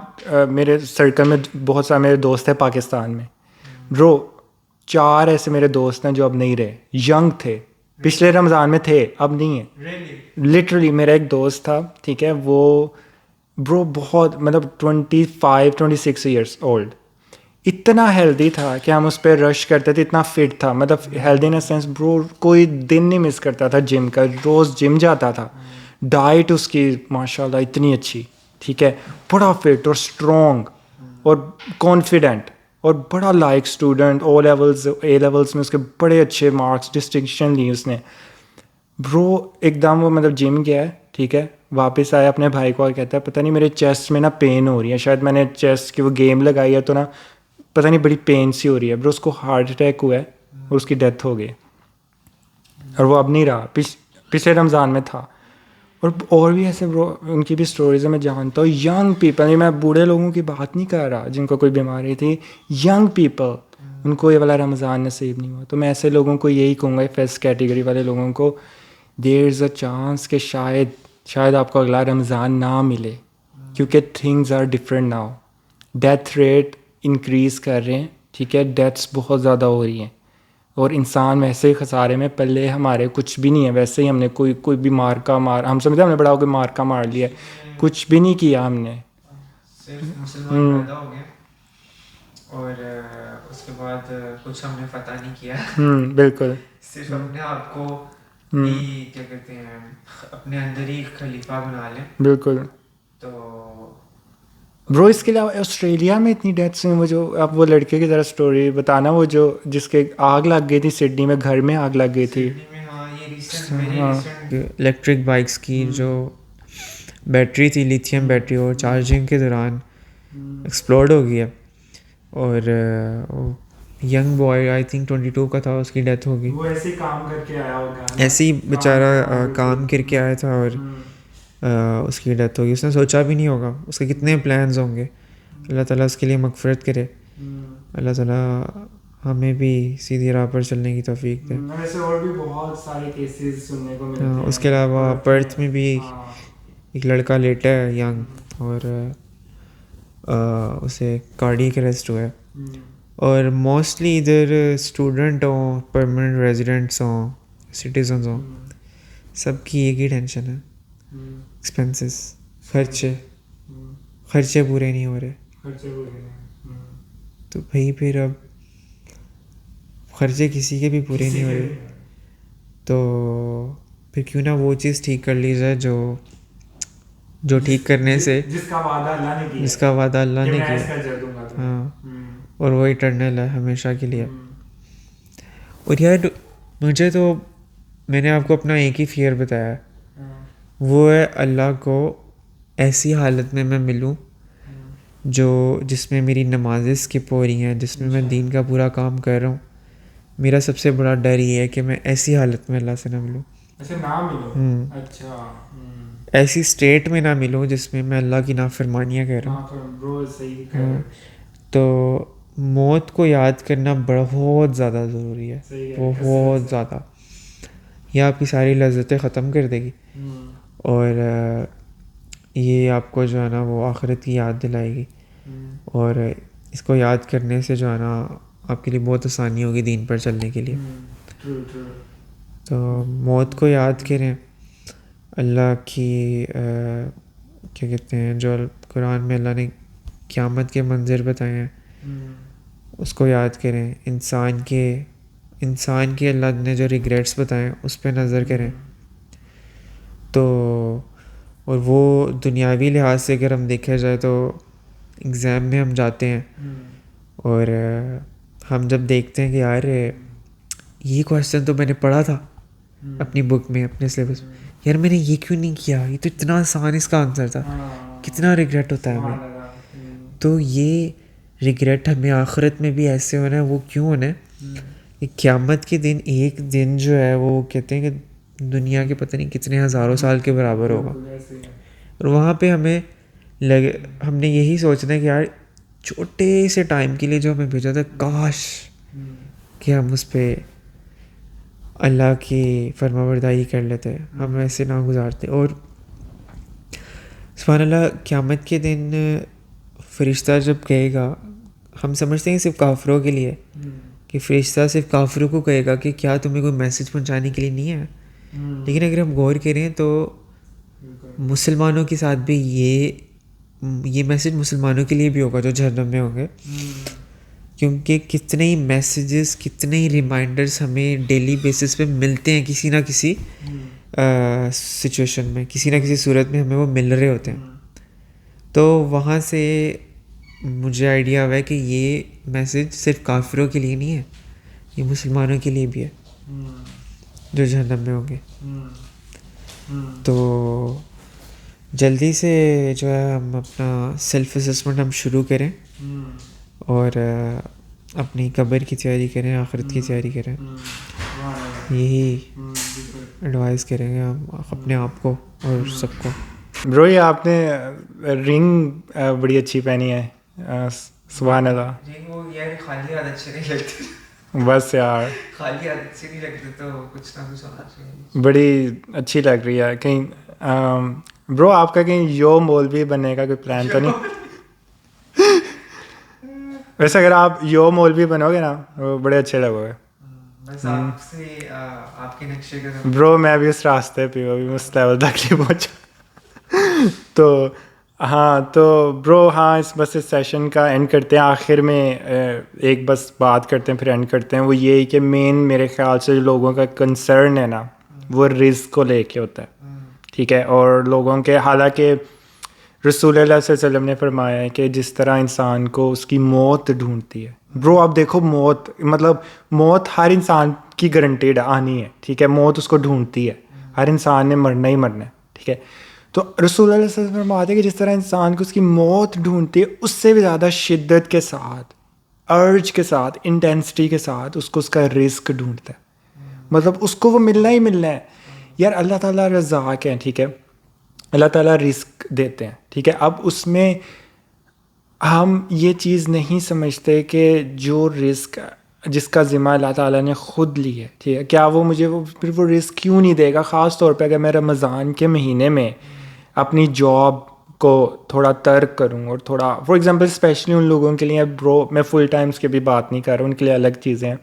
میرے سرکل میں بہت سارے میرے دوست ہیں پاکستان میں, برو 4 ایسے میرے دوست ہیں جو اب نہیں رہے, ینگ تھے, پچھلے رمضان میں تھے, اب نہیں ہیں. لٹرلی میرا ایک دوست تھا, ٹھیک ہے, وہ برو بہت مطلب 25-26 ایئرس اولڈ, اتنا ہیلدی تھا کہ ہم اس پہ رش کرتے تھے, اتنا فٹ تھا, مطلب ہیلدی ان اے سینس برو کوئی دن نہیں مس کرتا تھا جم کا, روز جم جاتا تھا. ڈائٹ اس کی ماشاء اللہ اتنی اچھی, ٹھیک ہے, بڑا فٹ اور اسٹرانگ اور کانفیڈنٹ, اور بڑا لائک اسٹوڈنٹ. اے لیولس میں اس کے بڑے اچھے مارکس, ڈسٹنکشن لی اس نے. برو ایک دم وہ مطلب جم گیا ہے, ٹھیک ہے, واپس آیا اپنے بھائی کو اور کہتا ہے پتہ نہیں میرے چیسٹ میں نا پین ہو رہی ہے, شاید میں نے چیسٹ کی وہ گیم لگائی ہے تو نا پتہ نہیں بڑی پین سی ہو رہی ہے. برو اس کو ہارٹ اٹیک ہوا ہے اور اس کی ڈیتھ ہو گئی. اور وہ اب نہیں رہا, پچھلے رمضان میں تھا. اور بھی ایسے برو ان کی بھی سٹوریز میں جانتا ہوں. ینگ پیپل, میں بوڑھے لوگوں کی بات نہیں کر رہا جن کو کوئی بیماری تھی, ینگ پیپل ان کو یہ والا رمضان نصیب نہیں ہوا. تو میں ایسے لوگوں کو یہی کہوں گا, فرسٹ کیٹیگری والے لوگوں کو, دیر از اے چانس کہ شاید آپ کو اگلا رمضان نہ ملے, کیونکہ things are different now. Death rate increase کر رہے ہیں, ٹھیک ہے, ڈیتھس بہت زیادہ ہو رہی ہیں, اور انسان ویسے ہی خسارے میں. پہلے ہمارے کچھ بھی نہیں ہے, ویسے ہی ہم نے کوئی بھی ہم سمجھتے ہم نے بڑا ہو کے مارکا مار لیا, کچھ بھی نہیں کیا ہم نے. صرف مسلمان پیدا ہو گئے اور اس کے بعد کچھ ہم نے فتح نہیں کیا. بالکل, صرف اپنے آپ کو ہی کیا کہتے ہیں اپنے اندر ہی خلیفہ بنا لیں. بالکل. تو برو اس کے علاوہ آسٹریلیا میں اتنی ڈیتھس ہیں. وہ جو آپ وہ لڑکے کی ذرا اسٹوری بتانا, وہ جو جس کے آگ لگ گئی تھی سڈنی میں, گھر میں آگ لگ گئی تھی. الیکٹرک بائکس کی جو بیٹری تھی, لیتھیم بیٹری, اور چارجنگ کے دوران ایکسپلوڈ ہو گیا, اور ینگ بوائے آئی تھنک 22 کا تھا, اس کی ڈیتھ ہو گئی. وہ ایسے ہی کام کر کے آیا ہوگا, ایسے ہی بیچارہ کام کر کے آیا تھا اور اس کی ڈیتھ ہو گئی. اس نے سوچا بھی نہیں ہوگا, اس کے کتنے پلانز ہوں گے. اللہ تعالیٰ اس کے لیے مغفرت کرے. اللہ تعالیٰ ہمیں بھی سیدھی راہ پر چلنے کی توفیق دے. ایسے اور بھی بہت سارے کیسز سننے کو ملتے ہیں. اس کے علاوہ پرتھ میں بھی ایک لڑکا لیٹا ہے ینگ, اور اسے کارڈیک اریسٹ ہوا ہے. اور موسٹلی ادھر اسٹوڈنٹ ہوں, پرماننٹ ریزیڈنٹس ہوں, سٹیزنز ہوں, سب کی ایک ہی ٹینشن ہے, ایکسپینسز, خرچے پورے نہیں ہو رہے. تو بھائی پھر اب خرچے کسی کے بھی پورے نہیں ہو رہے, تو پھر کیوں نہ وہ چیز ٹھیک کر لی جائے جو ٹھیک کرنے سے جس کا وعدہ اللہ نے کیا. ہاں, اور وہ اٹرنل ہے, ہمیشہ کے لیے. اور یار مجھے تو, میں نے آپ کو اپنا ایک ہی فیئر بتایا, وہ ہے اللہ کو ایسی حالت میں ملوں جس میں میری نمازیں اسکپ ہو رہی ہیں, جس میں میں دین کا پورا کام کر رہا ہوں. میرا سب سے بڑا ڈر یہ ہے کہ میں ایسی حالت میں اللہ سے نہ ملوں. ایسی اسٹیٹ میں نہ ملوں جس میں اللہ کی نافرمانیاں کر رہا ہوں. تو موت کو یاد کرنا بہت زیادہ ضروری ہے, بہت زیادہ. یہ آپ کی ساری لذتیں ختم کر دے گی, اور یہ آپ کو جو ہے نا وہ آخرت کی یاد دلائے گی. اور اس کو یاد کرنے سے جو ہے نا آپ کے لیے بہت آسانی ہوگی دین پر چلنے کے لیے. تو موت کو یاد کریں, اللہ کی کیا کہتے ہیں, جو قرآن میں اللہ نے قیامت کے منظر بتائے ہیں اس کو یاد کریں. انسان کے اللہ نے جو ریگریٹس بتائے ہیں اس پہ نظر کریں. تو اور وہ دنیاوی لحاظ سے اگر ہم دیکھا جائے تو ایگزام میں ہم جاتے ہیں اور ہم جب دیکھتے ہیں کہ یار یہ کویسچن تو میں نے پڑھا تھا اپنی بک میں, اپنے سلیبس میں, یار میں نے یہ کیوں نہیں کیا, یہ تو اتنا آسان اس کا آنسر تھا, کتنا ریگریٹ ہوتا ہے ہمیں. تو یہ ریگریٹ ہمیں آخرت میں بھی ایسے ہونا ہے. وہ کیوں ہونا ہے کہ قیامت کے دن ایک دن جو ہے وہ کہتے ہیں کہ دنیا کے پتہ نہیں کتنے ہزاروں سال کے برابر ہوگا. اور وہاں پہ ہم نے یہی سوچنا ہے کہ یار چھوٹے سے ٹائم کے لیے جو ہمیں بھیجا تھا, کاش کہ ہم اس پہ اللہ کی فرما برداری کر لیتے, ہم ایسے نہ گزارتے. اور سبحان اللہ, قیامت کے دن فرشتہ جب کہے گا, ہم سمجھتے ہیں صرف کافروں کے لیے کہ فرشتہ صرف کافروں کو کہے گا کہ کیا تمہیں کوئی میسج پہنچانے کے لیے نہیں ہے. لیکن اگر ہم غور کریں تو مسلمانوں کے ساتھ بھی یہ میسج مسلمانوں کے لیے بھی ہوگا جو جہنم میں ہوں گے, کیونکہ کتنے ہی میسیجز, کتنے ہی ریمائنڈرز ہمیں ڈیلی بیسس پہ ملتے ہیں کسی نہ کسی سچویشن میں, کسی نہ کسی صورت میں ہمیں وہ مل رہے ہوتے ہیں. تو وہاں سے مجھے آئیڈیا ہوا ہے کہ یہ میسج صرف کافروں کے لیے نہیں ہے, یہ مسلمانوں کے لیے بھی ہے جو جہنم میں ہوں گے. تو جلدی سے جو ہے ہم اپنا سیلف اسسمنٹ ہم شروع کریں اور اپنی قبر کی تیاری کریں, آخرت کی تیاری کریں. یہی ایڈوائز کریں گے ہم اپنے آپ کو اور سب کو. برو یہ آپ نے رنگ بڑی اچھی پہنی ہے, سبحان اللہ. رنگ وہ یار خالی ہاتھ اچھے نہیں لگتے, بس یار خالی ہاتھ اچھے نہیں لگتے, تو کچھ نہ کچھ ہونا چاہیے. بڑی اچھی لگ رہی ہے. کہیں برو آپ کا کہیں یو مولوی بننے کا کوئی پلان تو نہیں؟ ویسے اگر آپ یو مولوی بنو گے نا وہ بڑے اچھے لگو گے. بس آپ سے آپ کے نقشے کا برو میں بھی اس راستے پہ ہوں, ابھی میں اس لیول تک نہیں پہنچا. تو ہاں تو برو ہاں اس سیشن کا اینڈ کرتے ہیں. آخر میں ایک بس بات کرتے ہیں پھر اینڈ کرتے ہیں. وہ یہی کہ مین میرے خیال سے جو لوگوں کا کنسرن ہے نا وہ رزق کو لے کے ہوتا ہے, ٹھیک ہے. اور لوگوں کے حالانکہ رسول اللہ صلی اللہ علیہ وسلم نے فرمایا ہے کہ جس طرح انسان کو اس کی موت ڈھونڈتی ہے. برو آپ دیکھو موت مطلب موت ہر انسان کی گارنٹیڈ آنی ہے, ٹھیک ہے. موت اس کو ڈھونڈتی ہے, ہر انسان نے مرنا ہی مرنا ہے, ٹھیک ہے. تو رسول اللہ صلی اللہ علیہ وسلم فرماتے ہیں کہ جس طرح انسان کو اس کی موت ڈھونڈتی ہے اس سے بھی زیادہ شدت کے ساتھ, ارج کے ساتھ, انٹینسٹی کے ساتھ اس کو اس کا رزق ڈھونڈتا ہے. مطلب اس کو وہ ملنا ہی ملنا ہے یار. اللہ تعالیٰ رزاق ہیں, ٹھیک ہے. اللہ تعالیٰ رزق دیتے ہیں, ٹھیک ہے. اب اس میں ہم یہ چیز نہیں سمجھتے کہ جو رزق جس کا ذمہ اللہ تعالیٰ نے خود لی ہے, ٹھیک ہے, کیا وہ مجھے پھر وہ رزق کیوں نہیں دے گا. خاص طور پہ اگر میں رمضان کے مہینے میں اپنی جاب کو تھوڑا ترک کروں اور تھوڑا فار ایگزامپل اسپیشلی ان لوگوں کے لیے برو میں فل ٹائمس کی بھی بات نہیں کر رہا ہوں, ان کے لیے الگ چیزیں ہیں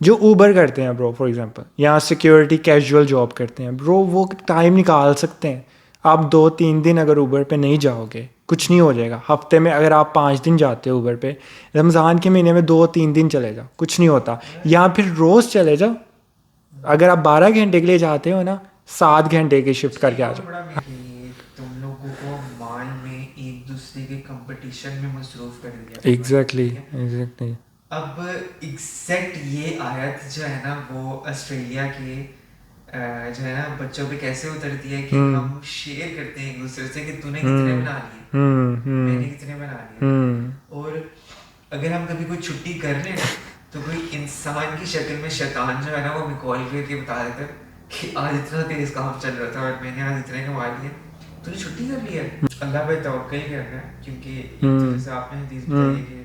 جو اوبر کرتے ہیں برو, فار ایگزامپل, یا سیکیورٹی کیجول جاب کرتے ہیں برو. وہ ٹائم نکال سکتے ہیں. آپ 2-3 دن اگر اوبر پہ نہیں جاؤ گے کچھ نہیں ہو جائے گا. ہفتے میں اگر آپ 5 دن جاتے ہو اوبر پہ, رمضان کے مہینے میں 2-3 دن چلے جاؤ, کچھ نہیں ہوتا. یا پھر روز چلے جاؤ. اگر آپ 12 گھنٹے کے لیے جاتے ہو نا 7 گھنٹے کی شفٹ کر کے آ جاؤ. تم لوگوں کو مال میں ایک دوسرے کے کمپٹیشن میں مصروف کر دیا. ایگزیکٹلی. اب ایگزیکٹ یہ آیت جو ہے نا وہ آسٹریلیا کے جو ہے نا بچوں پہ کیسے اترتی ہے کہ ہم شیئر کرتے ہیں ایک دوسرے سے کہ تو نے کتنے بنا لیے, میں نے کتنے بنا لیے. اور اگر ہم کبھی کوئی چھٹی کر لیں تو کوئی انسان کی شکل میں شیطان جو ہے نا وہ کال کر کے بتا دیتا ہے کہ آج اتنا تیز کام چل رہا تھا اور میں نے آج اتنے کما لیے, تو نے چھٹی کر لی ہے. اللہ پہ توکل کرنا ہے, کیونکہ ایک طرح سے آپ نے حدیث بتائی کہ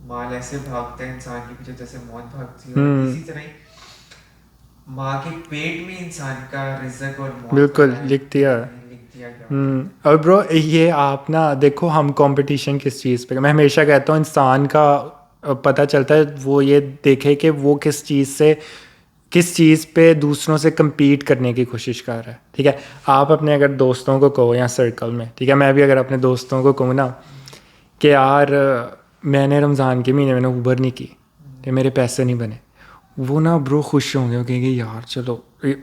مال ایسے بھاگتا ہے انسان کے پیچھے جیسے موت بھاگتی ہے, اور اسی طرح ہی ماں کے پیٹ میں انسان کا رزق اور موت بالکل لکھ دیا. اور برو یہ آپ نا دیکھو ہم کمپٹیشن کس چیز پہ, میں ہمیشہ کہتا ہوں انسان کا پتہ چلتا ہے وہ یہ دیکھے کہ وہ کس چیز پہ دوسروں سے کمپیٹ کرنے کی کوشش کر رہا ہے, ٹھیک ہے. آپ اپنے اگر دوستوں کو کہو یا سرکل میں, ٹھیک ہے, میں بھی اگر اپنے دوستوں کو کہوں نا کہ یار میں نے رمضان کے مہینے میں نے اوبر نہیں کی, میرے پیسے نہیں بنے, وہ نا برو خوش ہوں گے, وہ کہیں گے یار چلو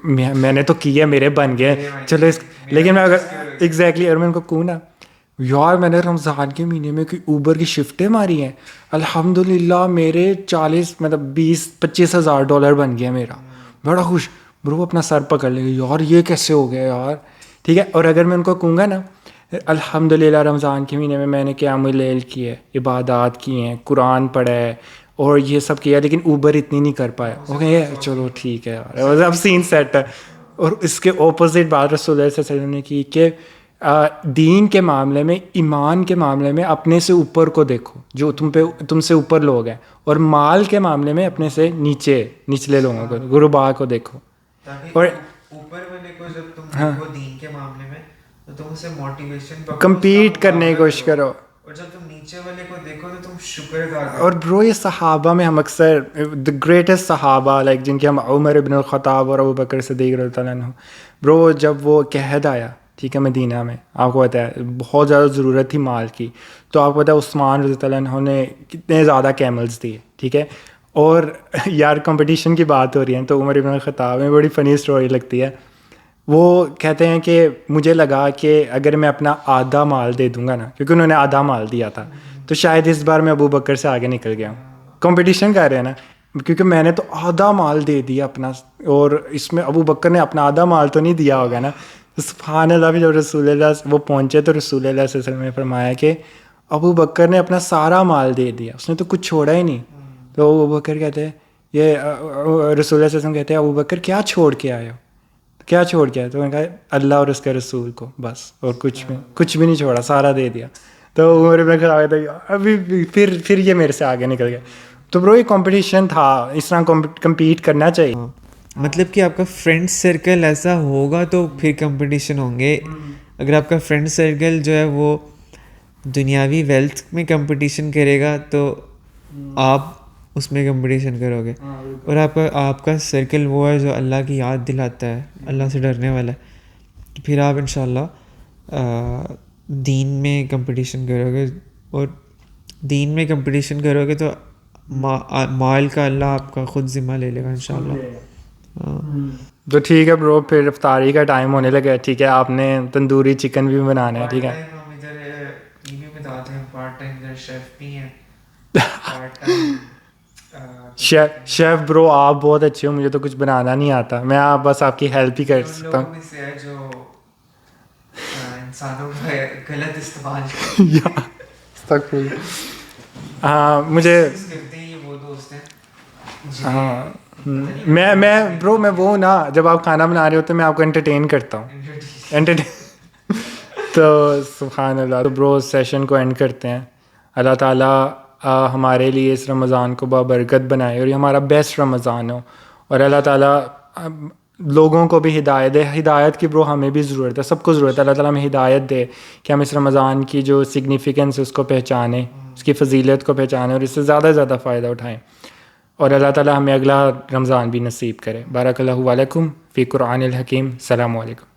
میں نے تو کیا میرے بن گئے چلو لیکن میں اگر ایگزیکٹلی اگر میں ان کو کہوں نا یار میں نے رمضان کے مہینے میں کوئی اوبر کی شفٹیں ماری ہیں الحمدللہ میرے 20-25 ہزار ڈالر بن گیا میرا, بڑا خوش. برو اپنا سر پکڑ لیں گے یار یہ کیسے ہو گیا یار, ٹھیک ہے. اور اگر میں ان کو کہوں گا نا الحمدللہ رمضان کے مہینے میں نے قیام اللیل کی ہے, عبادات کی ہیں, قرآن پڑھا ہے اور یہ سب کیا, لیکن اوبر اتنی نہیں کر پایا, اوکے چلو ٹھیک ہے یار اب سین سیٹ ہے. اور اس کے اپوزٹ بات رسول اللہ صلی اللہ علیہ وسلم نے کی کہ دین کے معاملے میں, ایمان کے معاملے میں اپنے سے اوپر کو دیکھو جو تم سے اوپر لوگ ہیں, اور مال کے معاملے میں اپنے سے نچلے لوگوں کو, غربا کو دیکھو. اور اوپر والے کو جب تم دیکھو دین کے معاملے میں تو تم اسے موٹیویشن کمپیٹ کرنے کی کوشش کرو, اور جب تم نیچے والے کو دیکھو تو تم شکر ادا کرو. اور برو یہ صحابہ میں ہم اکثر دی گریٹسٹ صحابہ لائک جن کے ہم عمر ابن الخطاب اور ابو بکر صدیق رضی اللہ عنہ, برو جب وہ قحط آیا, ٹھیک ہے, مدینہ میں, آپ کو پتہ ہے بہت زیادہ ضرورت تھی مال کی, تو آپ کو پتہ ہے عثمان رضی اللہ عنہ نے کتنے زیادہ کیملز دیے, ٹھیک ہے. اور یار کمپٹیشن کی بات ہو رہی ہے تو عمر ابن الخطاب میں بڑی فنی اسٹوری لگتی ہے. وہ کہتے ہیں کہ مجھے لگا کہ اگر میں اپنا آدھا مال دے دوں گا نا, کیونکہ انہوں نے آدھا مال دیا تھا, تو شاید اس بار میں ابو بکر سے آگے نکل گیا ہوں. کمپٹیشن کر رہے ہیں نا, کیونکہ میں نے تو آدھا مال دے دیا اپنا, اور اس میں ابو بکر نے اپنا آدھا مال تو نہیں دیا ہوگا نا. سبحان اللہ. بھی جب رسول اللہ وہ پہنچے تو رسول اللہ صلی اللہ علیہ وسلم نے فرمایا کہ ابو بکر نے اپنا سارا مال دے دیا, اس نے تو کچھ چھوڑا ہی نہیں. تو ابو بکر کہتے ہیں یہ رسول اللہ صلی اللہ علیہ وسلم کہتے ہیں ابو بکر کیا چھوڑ کے آئے ہو, کیا چھوڑ کے آئے؟ تو میں نے کہا اللہ اور اس کے رسول کو بس, اور کچھ بھی نہیں چھوڑا, سارا دے دیا. تو عمر بن خطاب تھا ابھی پھر یہ میرے سے آگے نکل گیا. تو برو یہ کمپٹیشن تھا, اس طرح کمپیٹ کرنا چاہیے. مطلب کہ آپ کا فرینڈ سرکل ایسا ہوگا تو پھر کمپٹیشن ہوں گے. اگر آپ کا فرینڈ سرکل جو ہے وہ دنیاوی ویلتھ میں کمپٹیشن کرے گا تو آپ اس میں کمپٹیشن کرو گے. اور آپ کا سرکل وہ ہے جو اللہ کی یاد دلاتا ہے, اللہ سے ڈرنے والا ہے, تو پھر آپ انشاءاللہ دین میں کمپٹیشن کرو گے. اور دین میں کمپٹیشن کرو گے تو مال کا اللہ آپ کا خود ذمہ لے لے گا انشاءاللہ. تو ٹھیک ہے برو, پھر افطاری کا ٹائم ہونے لگا. ٹھیک ہے, آپ نے تندوری چکن بھی بنانا ہے. ٹھیک ہے, ہم ادھر ای میں بتاتے ہیں پارٹ ٹائم ادھر شیف بھی ہیں, پارٹ ٹائم شیف برو آپ بہت اچھے ہو, مجھے تو کچھ بنانا نہیں آتا, میں آپ بس آپ کی ہیلپ ہی کر سکتا ہوں. لوگوں میں سے ہے جو انسانوں کا غلط استعمال ہاں مجھے کرتے ہیں, یہ وہ دوست ہیں. ہاں میں برو میں وہ نا, جب آپ کھانا بنا رہے ہوتے میں آپ کو انٹرٹین کرتا ہوں. تو سبحان اللہ. تو برو سیشن کو اینڈ کرتے ہیں. اللہ تعالیٰ ہمارے لیے اس رمضان کو بابرکت بنائے اور یہ ہمارا بیسٹ رمضان ہو. اور اللہ تعالیٰ لوگوں کو بھی ہدایت دے. ہدایت کی برو ہمیں بھی ضرورت ہے, سب کو ضرورت ہے. اللہ تعالیٰ ہمیں ہدایت دے کہ ہم اس رمضان کی جو سگنیفیکنس ہے اس کو پہچانیں, اس کی فضیلت کو پہچانیں اور اس سے زیادہ سے زیادہ فائدہ اٹھائیں. اور اللہ تعالیٰ ہمیں اگلا رمضان بھی نصیب کرے. بارک اللہ علیکم فی قرآن الحکیم. السلام علیکم.